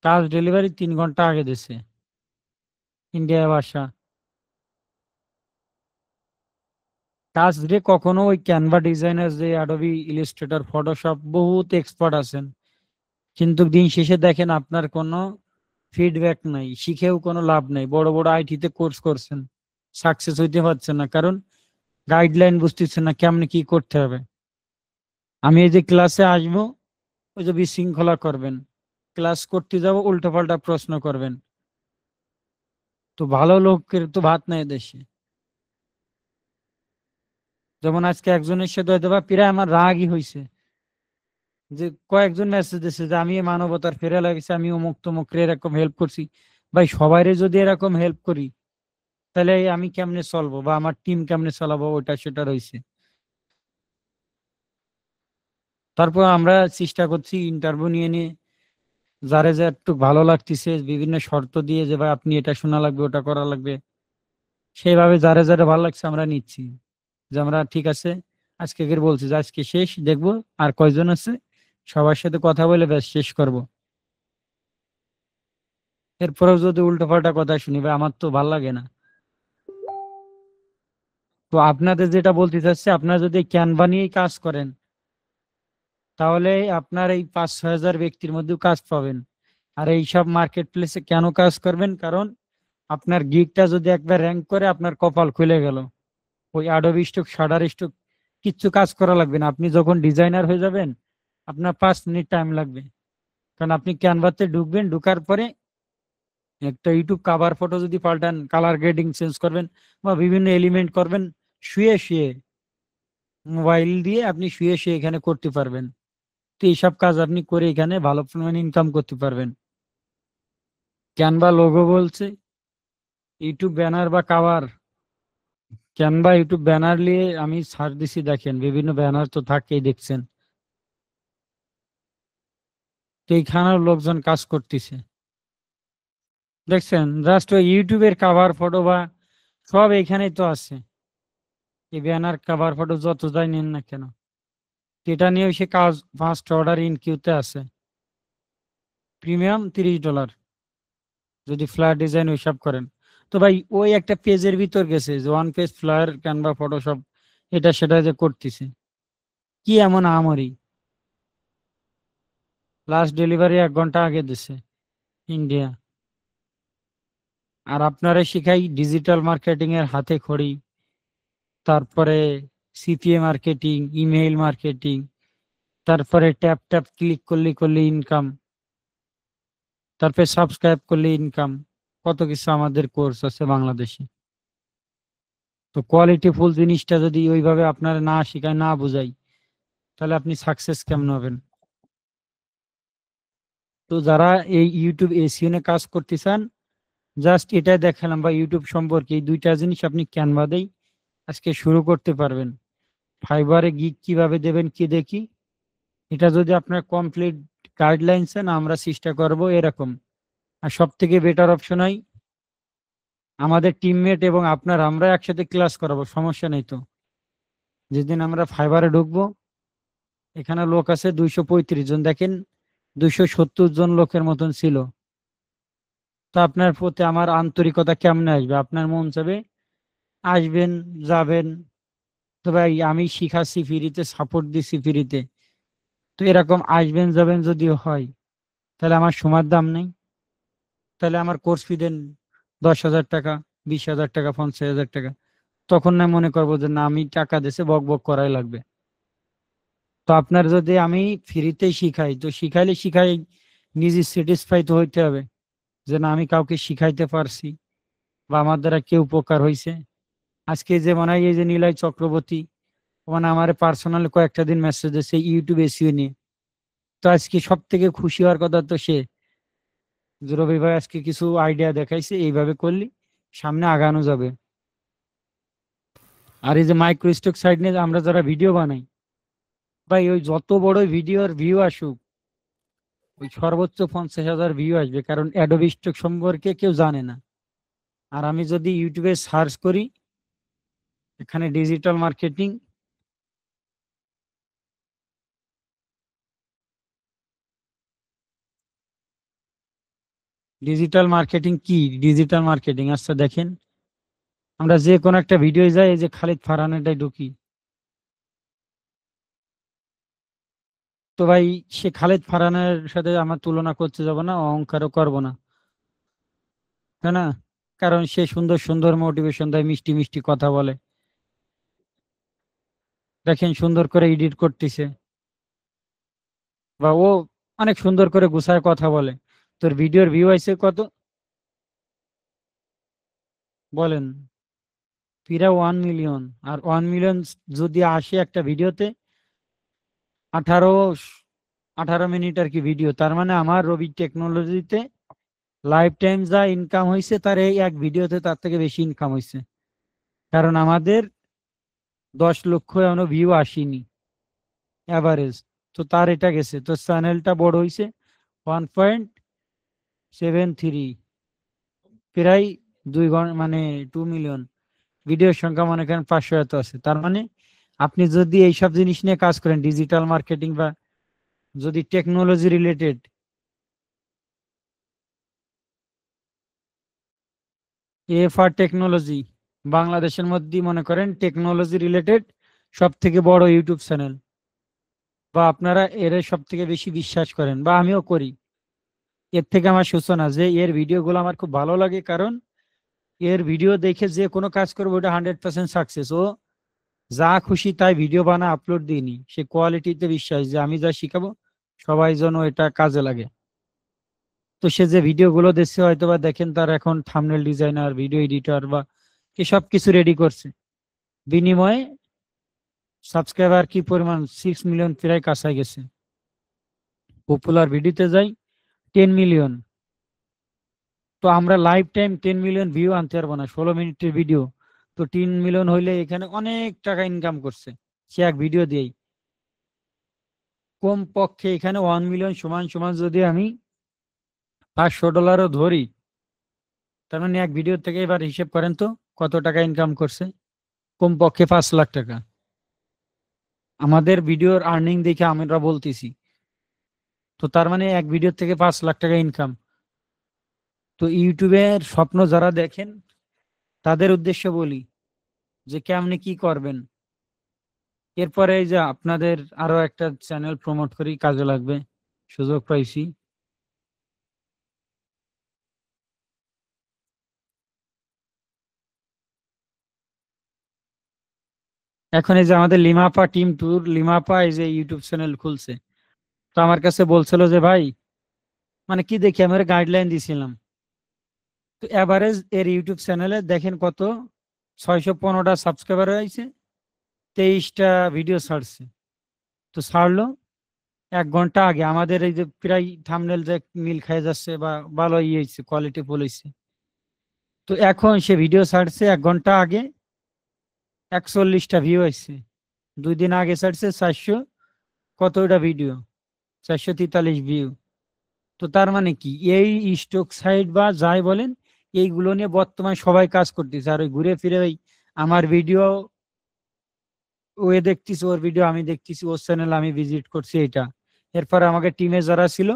কাজ ডেলিভারি 3 ঘন্টা আগে দিছে, ইন্ডিয়ায় বাসা। কাজ রে কখনো ওই ক্যানভা ডিজাইনার যে অ্যাডোবি ইলাস্ট্রেটর ফটোশপ বহুত এক্সপার্ট আছেন, কিন্তু দিন শেষে দেখেন আপনার কোনো ফিডব্যাক নাই, শিখেও কোনো লাভ নাই। বড় বড় আইটিতে কোর্স করছেন, সাকসেস হইতে পারছেন না, কারণ গাইডলাইন বুঝতেছেন না কেমনে কি করতে হবে। আমি এই যে ক্লাসে আসবো, ওই যে বিশৃঙ্খলা করবেন, ক্লাস করতে যাব উল্টো পাল্টা প্রশ্ন করবেন, তো ভালো লোকের তো ভাত নাই দেশে। যেমন আজকে একজনের সাথে হয়তো বা প্রায় আমার রাগই হয়েছে, যে কয়েকজন মেসেজ দিচ্ছে যে আমি মানবতার ফেরা লাগছে, আমি অমুক তমুক এরকম হেল্প করছি। ভাই সবাইরে যদি এরকম হেল্প করি, তাহলে আমি কেমনে চলবো বা আমার টিম কেমনে চালাবো, ওটা সেটা রয়েছে। তারপর আমরা চেষ্টা করছি ইন্টারভিউ নিয়ে যারে যা একটু ভালো লাগতেছে বিভিন্ন শর্ত দিয়ে যে ভাই আপনি এটা শোনা লাগবে ওটা করা লাগবে, সেইভাবে যারে ভালো লাগছে আমরা নিচ্ছি। যে আমরা ঠিক আছে আজকে বলছি যে আজকে শেষ দেখবো আর কয়জন আছে সবার সাথে কথা বলে ব্যাস শেষ করব। এরপরেও যদি উল্টো পাল্টা কথা শুনি ভাই আমার তো ভাল লাগে না। তো আপনাদের যেটা বলতে চাচ্ছি, আপনারা যদি ক্যানভা নিয়েই কাজ করেন তাহলে আপনার এই 5-6 হাজার ব্যক্তির মধ্যেও কাজ পাবেন। আর এইসব মার্কেট প্লেসে কেন কাজ করবেন, কারণ আপনার গিগটা যদি একবার র্যাঙ্ক করে আপনার কপাল খুলে গেল। ওই অ্যাডোবি স্টক, শাটার স্টক কিচ্ছু কাজ করা লাগবে না। আপনি যখন ডিজাইনার হয়ে যাবেন আপনার 5 মিনিট টাইম লাগবে। কারণ আপনি ক্যানভাতে ঢুকবেন, ঢুকার পরে একটা ইউটিউব কাভার ফটো যদি পাল্টান, কালার গ্রেডিং চেঞ্জ করবেন বা বিভিন্ন এলিমেন্ট করবেন, শুয়ে শুয়ে মোবাইল দিয়ে আপনি শুয়ে শুয়ে এখানে করতে পারবেন। তো এইসব কাজ আপনি করে এখানে ভালো পরিমাণে ইনকাম করতে পারবেন। ক্যানভা লোগো বলছে, ইউটিউব ব্যানার বা কাভার, ক্যানভা ইউটিউব ব্যানার নিয়ে আমি সার্চ দিছি, দেখেন বিভিন্ন ব্যানার তো থাকেই দেখছেন। তো এইখানেও লোকজন কাজ করতেছে দেখছেন, জাস্ট ওই ইউটিউবের কাভার ফটো বা সব এখানেই তো আছে। এই ব্যানার কাভার ফটো যত যাই নেন না কেন, এটা নিয়েও সে কাজ ফার্স্ট অর্ডার ইন কিউতে আছে। প্রিমিয়াম $30 যদি ফ্লায়ার ডিজাইন ওইসব করেন। তো ভাই ওই একটা পেজের ভিতর গেছে যে one page flyer Canva Photoshop এটা সেটা যে করতেছে, কি এমন আমরি। লাস্ট ডেলিভারি 1 ঘন্টা আগে দিছে ইন্ডিয়া। আর আপনারা শিখাই ডিজিটাল মার্কেটিং এর হাতে খড়ি, তারপরে সিপিএ মার্কেটিং, ইমেইল মার্কেটিং, তারপরে ট্যাপ ট্যাপ ক্লিক করলে করলে ইনকাম, তারপরে সাবস্ক্রাইব করলে ইনকাম, কত কিছু আমাদের কোর্স আছে বাংলাদেশে। তো কোয়ালিটি ফুল জিনিসটা যদি ওইভাবে আপনারা না শিখায় না বুঝাই তাহলে আপনি সাকসেস কেমন হবেন। তো যারা এই ইউটিউব এসইও নিয়ে কাজ করতে চান, জাস্ট এটা দেখালাম বা ইউটিউব সম্পর্কে এই দুইটা জিনিস আপনি ক্যানভাতেই আজকে শুরু করতে পারবেন। ফাইবারে গিগ কিভাবে দেবেন কি দেখি, এটা যদি আপনার কমপ্লিট গাইডলাইন্স না আমরা চেষ্টা করব এরকম। আর সব থেকে বেটার অপশন হয় আমাদের টিমমেট এবং আপনার আমরা একসাথে ক্লাস করাবো, সমস্যা নেই। তো যেদিন আমরা ফাইবারে ঢুকবো এখানে লোক আছে 235 জন, দেখেন 270 জন লোকের মতন ছিল। তো আপনার প্রতি আমার আন্তরিকতা কেমনে আসবে, আপনার মন চাবে আসবেন যাবেন। তো ভাই আমি শিখাচ্ছি ফ্রিতে, সাপোর্ট দিচ্ছি ফ্রিতে, তো এরকম আসবেন যাবেন যদি হয় তাহলে আমার সময়ের দাম নেই। তাহলে আমার কোর্স ফি দেন 10,000 টাকা, 20,000 টাকা, 50,000 টাকা, তখন না মনে করবো যে না আমি টাকা দিয়েছে বক বক করাই লাগবে। তো আপনার যদি আমি ফ্রিতেই শিখাই তো শিখাই নিজে স্যাটিসফাই তো হইতে হবে যে না আমি কাউকে শিখাইতে পারছি বা আমার দ্বারা কেউ উপকার হয়েছে। আজকে যে মনে হয় এই যে নিলয় চক্রবর্তী, মানে আমার পার্সোনাল কয়েকটা দিন মেসেজ দিয়েছে ইউটিউব এসইও নিয়ে। তো আজকে সব থেকে খুশি হওয়ার কথা তো সে, যে রবি ভাই আজকে কিছু আইডিয়া দেখাইছে, এইভাবে করলি সামনে আগানো যাবে। আর এই যে মাইক্রো স্টক সাইট নিয়ে আমরা যারা ভিডিও বানাই, ভাই ওই যত বড় ভিডিওর ভিউ আসুক ওই সর্বোচ্চ 50,000 ভিউ আসবে, কারণ অ্যাডোবি স্টক সম্পর্কে কেউ জানে না। আর আমি যদি ইউটিউবে সার্চ করি এখানে ডিজিটাল মার্কেটিং কি, ডিজিটাল মার্কেটিং আচ্ছা দেখেন, আমরা যে কোনো একটা ভিডিও যাই এই যে খালিদ ফারহানেরটাই ঢুকি, তো ভাই সে খালিদ ফারহানের সাথে আমার তুলনা করতে যাব না, অহংকারও করব না, তাই না? কারণ সে সুন্দর সুন্দর মোটিভেশন দেয়, মিষ্টি মিষ্টি কথা বলে, দেখেন সুন্দর করে এডিট করতেছে, বা ও অনেক সুন্দর করে গুছায় কথা বলে। তোর ভিডিওর ভিউ আইছে কত বলেন? প্রায় 1 মিলিয়ন। আর 1 মিলিয়ন যদি আসে একটা ভিডিওতে, 18 18 মিনিট আর কি ভিডিও, তার মানে আমার রবি টেকনোলজিতে লাইফ টাইম যা ইনকাম হয়েছে তার এই এক ভিডিওতে তার থেকে বেশি ইনকাম হয়েছে। কারণ আমাদের 10 লক্ষ এখনো ভিউ আসেনি অ্যাভারেজ। তো তার এটা গেছে, তো চ্যানেলটা বড় হয়েছে 1.73, প্রায় 2 ঘন্টা, মানে 2 মিলিয়ন। ভিডিওর সংখ্যা মনে করেন 500 এত আছে। তার মানে আপনি যদি এইসব জিনিস নিয়ে কাজ করেন, ডিজিটাল মার্কেটিং বা যদি টেকনোলজি রিলেটেড, এফআর টেকনোলজি বাংলাদেশের মধ্যে মনে করেন টেকনোলজি রিলেটেড সব থেকে বড় ইউটিউব চ্যানেল, বা আপনারা এর সব থেকে বেশি বিশ্বাস করেন, বা আমিও করি। এর থেকে আমার সূচনা যে এর ভিডিওগুলো আমার খুব ভালো লাগে, কারণ এর ভিডিও দেখে যে কোনো কাজ করবো ওটা 100% সাকসেস। ও যা খুশি তাই ভিডিও বানা আপলোড দিইনি, সে কোয়ালিটিতে বিশ্বাস যে আমি যা শিখাবো সবাই যেন এটা কাজে লাগে। তো সে যে ভিডিওগুলো দেখছে হয়তো বা দেখেন তার এখন থাম্বনেল ডিজাইনার, ভিডিও এডিটর বা এসব কিছু রেডি করছে, বিনিময়ে সাবস্ক্রাইবার কি পরিমাণ 6 মিলিয়ন প্রায় কাছাই গেছে। পপুলার ভিডিওতে যাই 10 মিলিয়ন। তো আমরা লাইফ টাইম 10 মিলিয়ন ভিউ আনতে পারবো না, 16 মিনিটের ভিডিও। তো 3 মিলিয়ন হইলে এখানে অনেক টাকা ইনকাম করছে সে এক ভিডিও দিয়েই। কম পক্ষে এখানে 1 মিলিয়ন সমান সমান যদি আমি $500 ধরি, তার মানে এক ভিডিও থেকে এবার হিসেব করেন তো কত টাকা ইনকাম করছে। কমপক্ষে 5 লাখ টাকা। আমাদের ভিডিওর আর্নিং দেখে আমরা বলতেছি, তো তার মানে এক ভিডিও থেকে 5 লাখ টাকা ইনকাম। তো ইউটিউবের স্বপ্ন যারা দেখেন তাদের উদ্দেশ্য বলি যে কেমনে কি করবেন। এরপরে এই যে আপনাদের আরো একটা চ্যানেল প্রমোট করি, কাজে লাগবে, সুযোগ পাইছি। এখন এই যে আমাদের লিমাপা টিম ট্যুর, লিমাপা এই যে ইউটিউব চ্যানেল খুলছে। তো আমার কাছে বলছিল যে ভাই, মানে কি দেখি আমি গাইডলাইন দিছিলাম। তো এভারেজ এর ইউটিউব চ্যানেলে দেখেন কত, 615টা সাবস্ক্রাইবার হয়েছে, 23টা ভিডিও ছাড়ছে। তো ছাড়লো 1 ঘন্টা আগে। আমাদের এই যে প্রায় থাম্বনেল যে মিল খেয়ে যাচ্ছে বা ভালো ইয়ে হয়েছে, কোয়ালিটি ফুল হয়েছে। তো এখন সে ভিডিও ছাড়ছে 1 ঘন্টা আগে, 41টা ভিউ হয়েছে। 2 দিন আগে ছাড়ছে 400 কতটা ভিডিও, 443 ভিউ। তো তার মানে কি, এই স্টক সাইট বা যাই বলেন এইগুলো নিয়ে বর্তমানে সবাই কাজ করতেছে। আর ওই ঘুরে ফিরে ওই আমার ভিডিও ও দেখতেছি, ওর ভিডিও আমি দেখতেছি, ওর চ্যানেল আমি ভিজিট করছি, এটা। এরপরে আমাকে টিমে যারা ছিল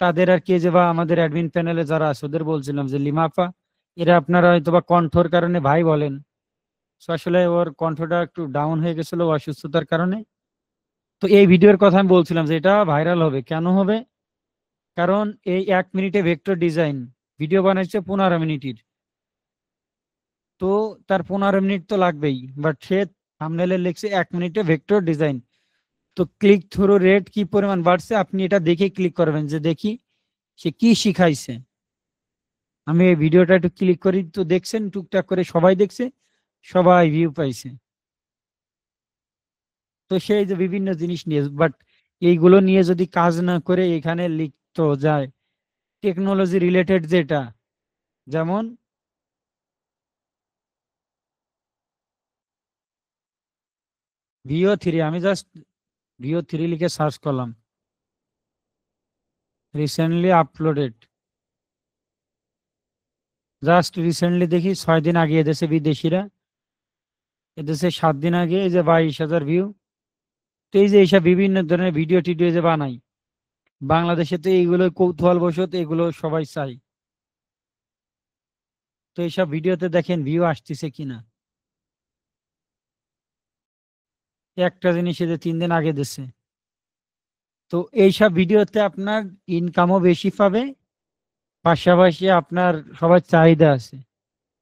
তাদের আর কি, যে বা আমাদের অ্যাডমিন প্যানেলে যারা আছে ওদের বলছিলাম যে লিমাফা, এরা আপনারা হয়তো বা কণ্ঠর কারণে ভাই বলেন। তো আসলে ওর কণ্ঠটা একটু ডাউন হয়ে গেছিল অসুস্থতার কারণে। তো এই ভিডিওর কথা আমি বলছিলাম যে এটা ভাইরাল হবে, কেন হবে, কারণ এই 1 মিনিটে ভেক্টর ডিজাইন ভিডিও বানাইছে 15 মিনিটের। তো তার 15 মিনিট তো লাগবেই, বাট সে থাম্বনেলে লিখছে 1 মিনিটে ভেক্টর ডিজাইন। তো ক্লিক থ্রু রেট কি পরিমাণ বাড়ছে আপনি এটা দেখে ক্লিক করবেন, যে দেখি সে কি শিখাইছে। আমি এই ভিডিওটা একটু ক্লিক করি, তো দেখছেন টুকটাক করে সবাই দেখছে, সবাই ভিউ পাইছে। তো সেই যে বিভিন্ন জিনিস নিয়ে, বাট এইগুলো নিয়ে যদি কাজ না করে এখানে লিখতো যায় টেকনোলজি রিলেটেড যেটা, যেমন ভিও 3, আমি জাস্ট ভিও 3 লিখে সার্চ করলাম, রিসেন্টলি আপলোডেড, জাস্ট রিসেন্টলি দেখি 6 দিন আগে এদেশে বিদেশিরা, এদেশে 7 দিন আগে এই যে 22,000 ভিউ। তো এই যে এইসব বিভিন্ন ধরনের ভিডিও টিডিও যে বানাই, বাংলাদেশে তো এইগুলো কৌতূহল বশত এগুলো সবাই চাই। তো এইসব ভিডিওতে দেখেন ভিউ আসতেছে কিনা। একটা জিনিস এই যে 3 দিন আগে দিছে। তো এইসব ভিডিওতে আপনার ইনকামও বেশি পাবে, পাশাপাশি আপনার সবার চাহিদা আছে।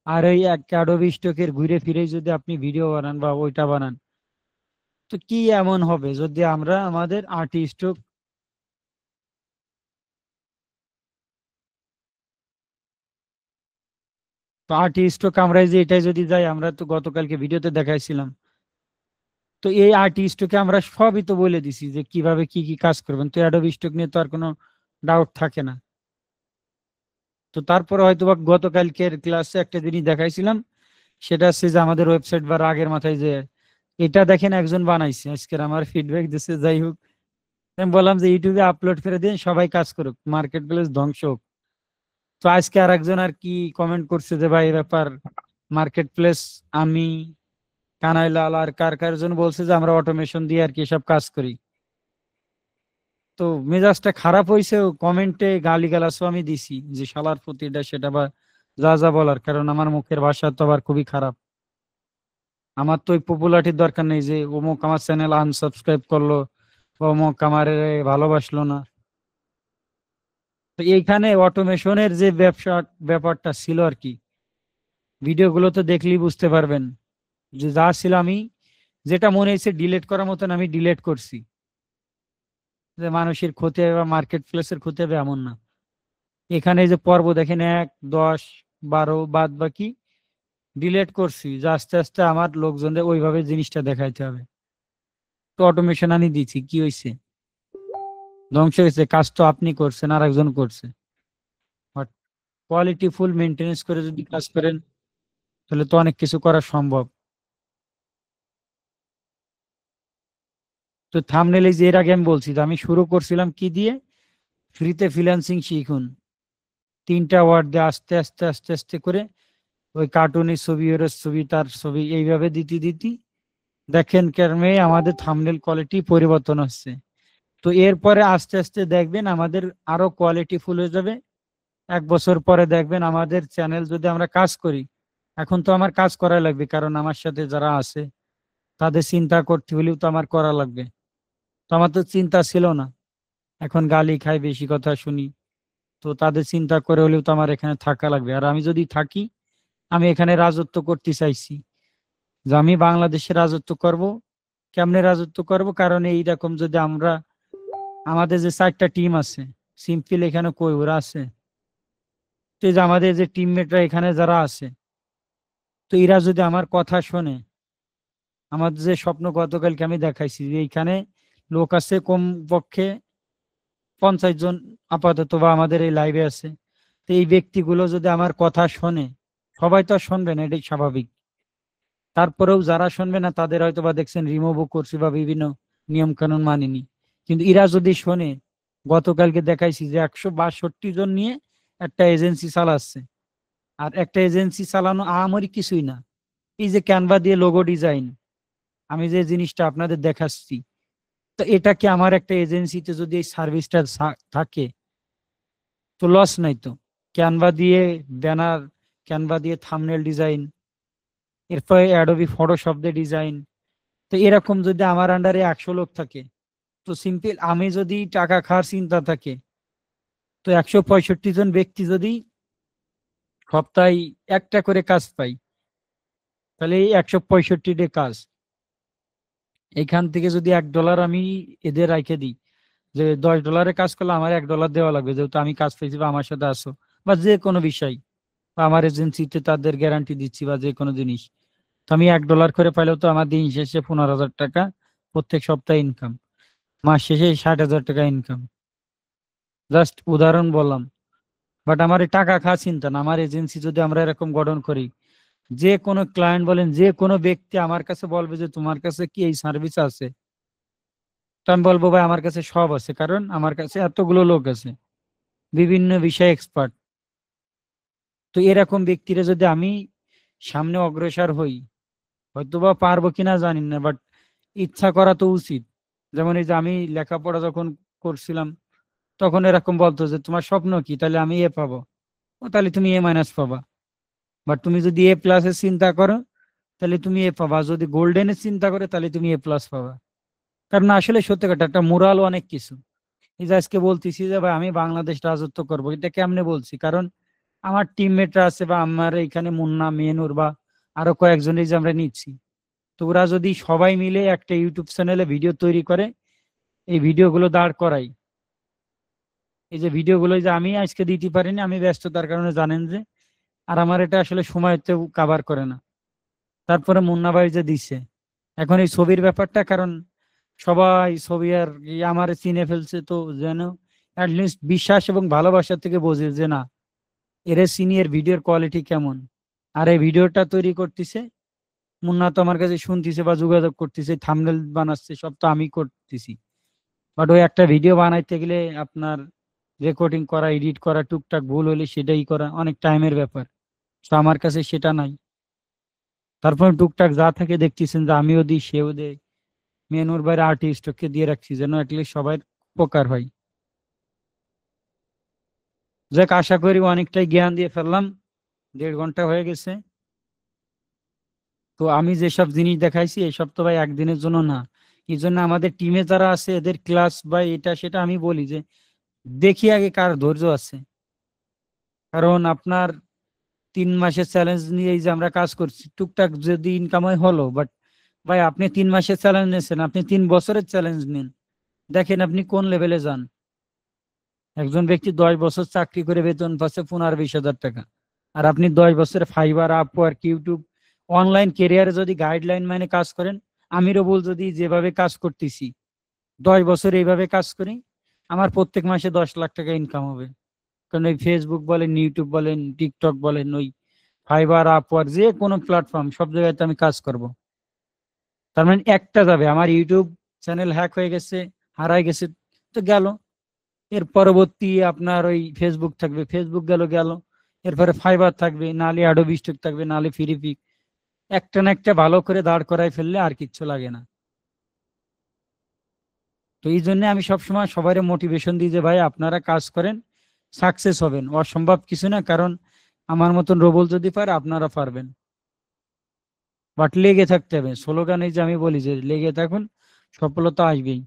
আর ওই এক অ্যাডোবি স্টকের ঘুরে ফিরে যদি আপনি ভিডিও বানান বা ওইটা বানান, তো কি এমন হবে যদি আমরা আমাদের আর্টিস্ট, তো আর্টিস্ট কামরায় যে এটাই যদি যাই, আমরা তো গতকালকে ভিডিওতে দেখাইছিলাম। তো এই আর্টিস্টকে আমরা সবই তো বলে দিছি যে কিভাবে কি কি কাজ করবেন, তো অ্যাডোবি স্টক নিয়ে তো আর কোনো ডাউট থাকে না। তো তারপরে হয়তো বা গতকালকের ক্লাসে একটা জিনিস দেখাইছিলাম, সেটা হচ্ছে যে আমাদের ওয়েবসাইট বা রাগের মাথায় যে এটা দেখেন একজন বানাইছে, আজকের আমার ফিডব্যাক দিচ্ছে, যাই হোক। আমি বললাম যে ইউটিউবে আপলোড করে দিন, সবাই কাজ করুক, মার্কেট প্লেস ধ্বংস হোক। তো আজকে আর একজন আর কি কমেন্ট করছে যে ভাই এই ব্যাপার মার্কেট প্লেস, আমি কানাইলাল আর কার কার জন বলছে যে আমরা অটোমেশন দিয়ে আর কি সব কাজ করি। তো মেজাজটা খারাপ হয়েছে, কমেন্টে গালিগালাজও আমি দিছি যে শালার প্রতিটা সেটা বা যা যা বলার, কারণ আমার মুখের ভাষা তো আবার খুবই খারাপ। আমার তো ওই পপুলারিটির দরকার নেই যে অমুক আমার চ্যানেল আনসাবস্ক্রাইব করলো বা অমুক আমার ভালোবাসলো না। তো এইখানে অটোমেশনের যে ব্যাপারটা ছিল আর কি, ভিডিওগুলো তো দেখলেই বুঝতে পারবেন যে যা ছিল আমি যেটা মনে হয়েছে ডিলিট করার মতন আমি ডিলিট করছি। যে মানুষের ক্ষতি হবে বা মার্কেট প্লেসের ক্ষতি হবে এমন না। এখানে যে পর্ব দেখেন 1, 10, 12 বাদ বাকি ডিলিট করছি, যে আস্তে আস্তে আমার লোকজনদের ওইভাবে জিনিসটা দেখাইতে হবে। তো অটোমেশন আমি দিচ্ছি, কি হয়েছে? ধ্বংস হয়েছে? কাজ তো আপনি করছেন, আর একজন করছে। বাট কোয়ালিটি ফুল মেনটেনেন্স করে যদি কাজ করেন তাহলে তো অনেক কিছু করা সম্ভব। তো থাম্বনেইলে যে এর আগে আমি বলছি যে আমি শুরু করছিলাম কি দিয়ে, ফ্রিতে ফ্রিল্যান্সিং শিখুন, 3টা ওয়ার্ড দিয়ে আস্তে আস্তে আস্তে আস্তে করে ওই কার্টুনের ছবি, ওর ছবি, তার ছবি, এইভাবে দিতে দিতে দেখেন কেমনে আমাদের থাম্বনেল কোয়ালিটি পরিবর্তন হচ্ছে। তো এরপরে আস্তে আস্তে দেখবেন আমাদের আরো কোয়ালিটি ফুল হয়ে যাবে। 1 বছর পরে দেখবেন আমাদের চ্যানেল যদি আমরা কাজ করি, এখন তো আমার কাজ করা লাগবে কারণ আমার সাথে যারা আছে তাদের চিন্তা করতে হলেও তো আমার করা লাগবে। তো আমার তো চিন্তা ছিল না, এখন গালি খাই, বেশি কথা শুনি। তো তাদের চিন্তা করে হলেও তো আমার এখানে থাকা লাগবে। আর আমি যদি থাকি, আমি এখানে রাজত্ব করতে চাইছি, যে আমি বাংলাদেশে রাজত্ব করব। কেমনে রাজত্ব করব? কারণ এইরকম যদি আমরা, আমাদের যে 4টা টিম আছে, সিম্পল এখানে কই ওরা আছে, তো এই যে আমাদের যে টিমমেটরা এখানে যারা আছে, তো এরা যদি আমার কথা শোনে, আমাদের যে স্বপ্ন গতকালকে আমি দেখাইছি যে এইখানে লোক আছে কমপক্ষে 50 জন আপাতত বা আমাদের এই লাইভে আছে। তো এই ব্যক্তিগুলো যদি আমার কথা শোনে, সবাই তো আর শুনবে না, এটাই স্বাভাবিক। তারপরেও যারা শুনবে না তাদের হয়তো বা দেখছেন রিমুভও করছি বা বিভিন্ন নিয়ম কানুন মানিনি। কিন্তু এরা যদি শোনে, গতকালকে দেখাইছি যে 162 জন নিয়ে একটা এজেন্সি চালাচ্ছে। আর একটা এজেন্সি চালানো আমারই কিছুই না। এই যে ক্যানভা দিয়ে লোগো ডিজাইন, আমি যে জিনিসটা আপনাদের দেখাচ্ছি, তো এটা কি আমার একটা এজেন্সিতে যদি এই সার্ভিসটা থাকে তো লস নাই তো। ক্যানভা দিয়ে ব্যানার, ক্যানভা দিয়ে থাম্বনেল ডিজাইন, এরপরে অ্যাডোবি ফটোশপ দিয়ে ডিজাইন, তো এরকম যদি আমার আন্ডারে 100 লোক থাকে, তো সিম্পল আমি যদি টাকা খাওয়ার চিন্তা থাকে, তো 165 জন ব্যক্তি যদি সপ্তাহে একটা করে কাজ পাই, তাহলে এই 165 কাজ, এখান থেকে যদি $1 আমি এদের রাখে দিই, যে $10 কাজ করলে আমার $1 দেওয়া লাগবে, যেহেতু আমি কাজ পেয়েছি বা আমার সাথে আসো, বা যে কোনো বিষয়, বা আমার এজেন্সিতে তাদের গ্যারান্টি দিচ্ছি বা যে কোনো জিনিস, তো আমি $1 করে পাইলেও তো আমার দিন শেষে 15,000 টাকা প্রত্যেক সপ্তাহে ইনকাম, মাস শেষে 60,000 টাকা ইনকাম। জাস্ট উদাহরণ বললাম। বাট আমার এই টাকা খাওয়া চিন্তা না। আমার এজেন্সি যদি আমরা এরকম গঠন করি, যে কোনো ক্লায়েন্ট বলেন, যে কোনো ব্যক্তি আমার কাছে বলবে যে তোমার কাছে কি এই সার্ভিস আছে, তো আমি বলবো ভাই আমার কাছে সব আছে, কারণ আমার কাছে এতগুলো লোক আছে বিভিন্ন বিষয়ে এক্সপার্ট। তো এরকম ব্যক্তিরা যদি আমি সামনে অগ্রসর হই, হয়তোবা পারবো কিনা জানি না, বাট ইচ্ছা করা তো উচিত। যেমন এই যে আমি লেখাপড়া যখন করছিলাম, তখন এরকম বলতো যে তোমার স্বপ্ন কি, তাহলে আমি এ পাবো, ও তাহলে তুমি A- পাবা। বাট তুমি যদি A+ চিন্তা করো তাহলে তুমি এ পাবা, যদি গোল্ডেনের চিন্তা করে তাহলে তুমি A+ পাবা। কারণ আসলে সত্যি কথা, একটা মোরাল অনেক কিছু। এই যে আজকে বলতেছি যে ভাই আমি বাংলাদেশ রাজত্ব করবো, এটা কেমনে বলছি? কারণ আমার টিমমেটরা আছে বা আমার এখানে মুন্না, মেনুর বা আরো কয়েকজনের যে আমরা নিচ্ছি, তো ওরা যদি সবাই মিলে একটা ইউটিউব চ্যানেলে ভিডিও তৈরি করে, এই ভিডিওগুলো দাঁড় করাই, এই যে ভিডিওগুলো যে আমি আজকে দিতে পারিনি, আমি ব্যস্ততার কারণে জানেন যে, আর আমার এটা আসলে সময়তে কাভার করে না। তারপরে মুন্না ভাই যে দিছে, এখন এই ছবির ব্যাপারটা, কারণ সবাই ছবি আর আমার চিনে ফেলছে, তো যেন অ্যাটলিস্ট বিশ্বাস এবং ভালোবাসা থেকে বোঝে যে না, এর সিনিয়র ভিডিওর কোয়ালিটি কেমন। আর এই ভিডিওটা তৈরি করতেছে মুন্না, তো আমার কাছে শুনতেছে বা যোগাযোগ করতেছে, থাম্বনেল বানাচ্ছে, সব তো আমি করতেছি। বাট ওই একটা ভিডিও বানাইতে গেলে আপনার রেকর্ডিং করা, এডিট করা, টুকটাক ভুল হলে সেটাই করা অনেক টাইমের ব্যাপার। তো আমার কাছে সেটা নাই। তারপর টুকটাক যা থাকে দেখতেছেন যে আমিও দিই, সেও দেয়, মেনুর বাইরে আর্টিস্টকে দিয়ে রাখছি যেন অ্যাটলিস্ট সবাই উপকার হয়। যাক, আশা করি অনেকটাই জ্ঞান দিয়ে ফেললাম, 1.5 ঘন্টা হয়ে গেছে। তো আমি যেসব জিনিস দেখাইছি এসব তো ভাই একদিনের জন্য না। এই জন্য আমাদের টিমে যারা আছে এদের ক্লাস বা এটা সেটা আমি বলি যে দেখি আগে কার ধৈর্য আছে। কারণ আপনার 3 মাসের চ্যালেঞ্জ নিয়ে এই যে আমরা কাজ করছি, টুকটাক যদি ইনকাম হয় হলো, বাট ভাই আপনি 3 মাসের চ্যালেঞ্জ নিয়েছেন, আপনি 3 বছরের চ্যালেঞ্জ নিন, দেখেন আপনি কোন লেভেলে যান। একজন ব্যক্তি 10 বছর চাকরি করে বেতন পাচ্ছে 15-20 হাজার টাকা, আর আপনি 10 বছরে ফাইবার, আপওয়ার্ক, ইউটিউব অনলাইন কেরিয়ারে যদি গাইডলাইন মানে কাজ করেন, আমিরও বল যদি যেভাবে কাজ করতেছি 10 বছর এইভাবে কাজ করি, আমার প্রত্যেক মাসে 10 লাখ টাকা ইনকাম হবে। কারণ ওই ফেসবুক বলেন, ইউটিউব বলেন, টিকটক বলেন, ওই ফাইবার, আপওয়ার্ক, যে কোনো প্ল্যাটফর্ম, সব জায়গায় আমি কাজ করব। তার মানে একটা যাবে, আমার ইউটিউব চ্যানেল হ্যাক হয়ে গেছে, হারাই গেছে, তো গেল। এর পরবর্তী আপনার ওই ফেসবুক থাকবে, ফেসবুক গেল গেল, এরপরে ফাইবার থাকবে, নালে অ্যাডোবি স্টক থাকবে, নালে ফ্রি। একটা না একটা ভালো করে দাঁড় করাই ফেললে আর কিচ্ছু লাগে না। তো এই জন্য আমি সবসময় সবাই মোটিভেশন দিই যে ভাই আপনারা কাজ করেন, সাকসেস হবেন, অসম্ভব কিছু না। কারণ আমার মতন রোবল যদি পারে আপনারা পারবেন, বাট লেগে থাকতে হবে। স্লোগান এই যে আমি বলি যে লেগে থাকুন, সফলতা আসবেই।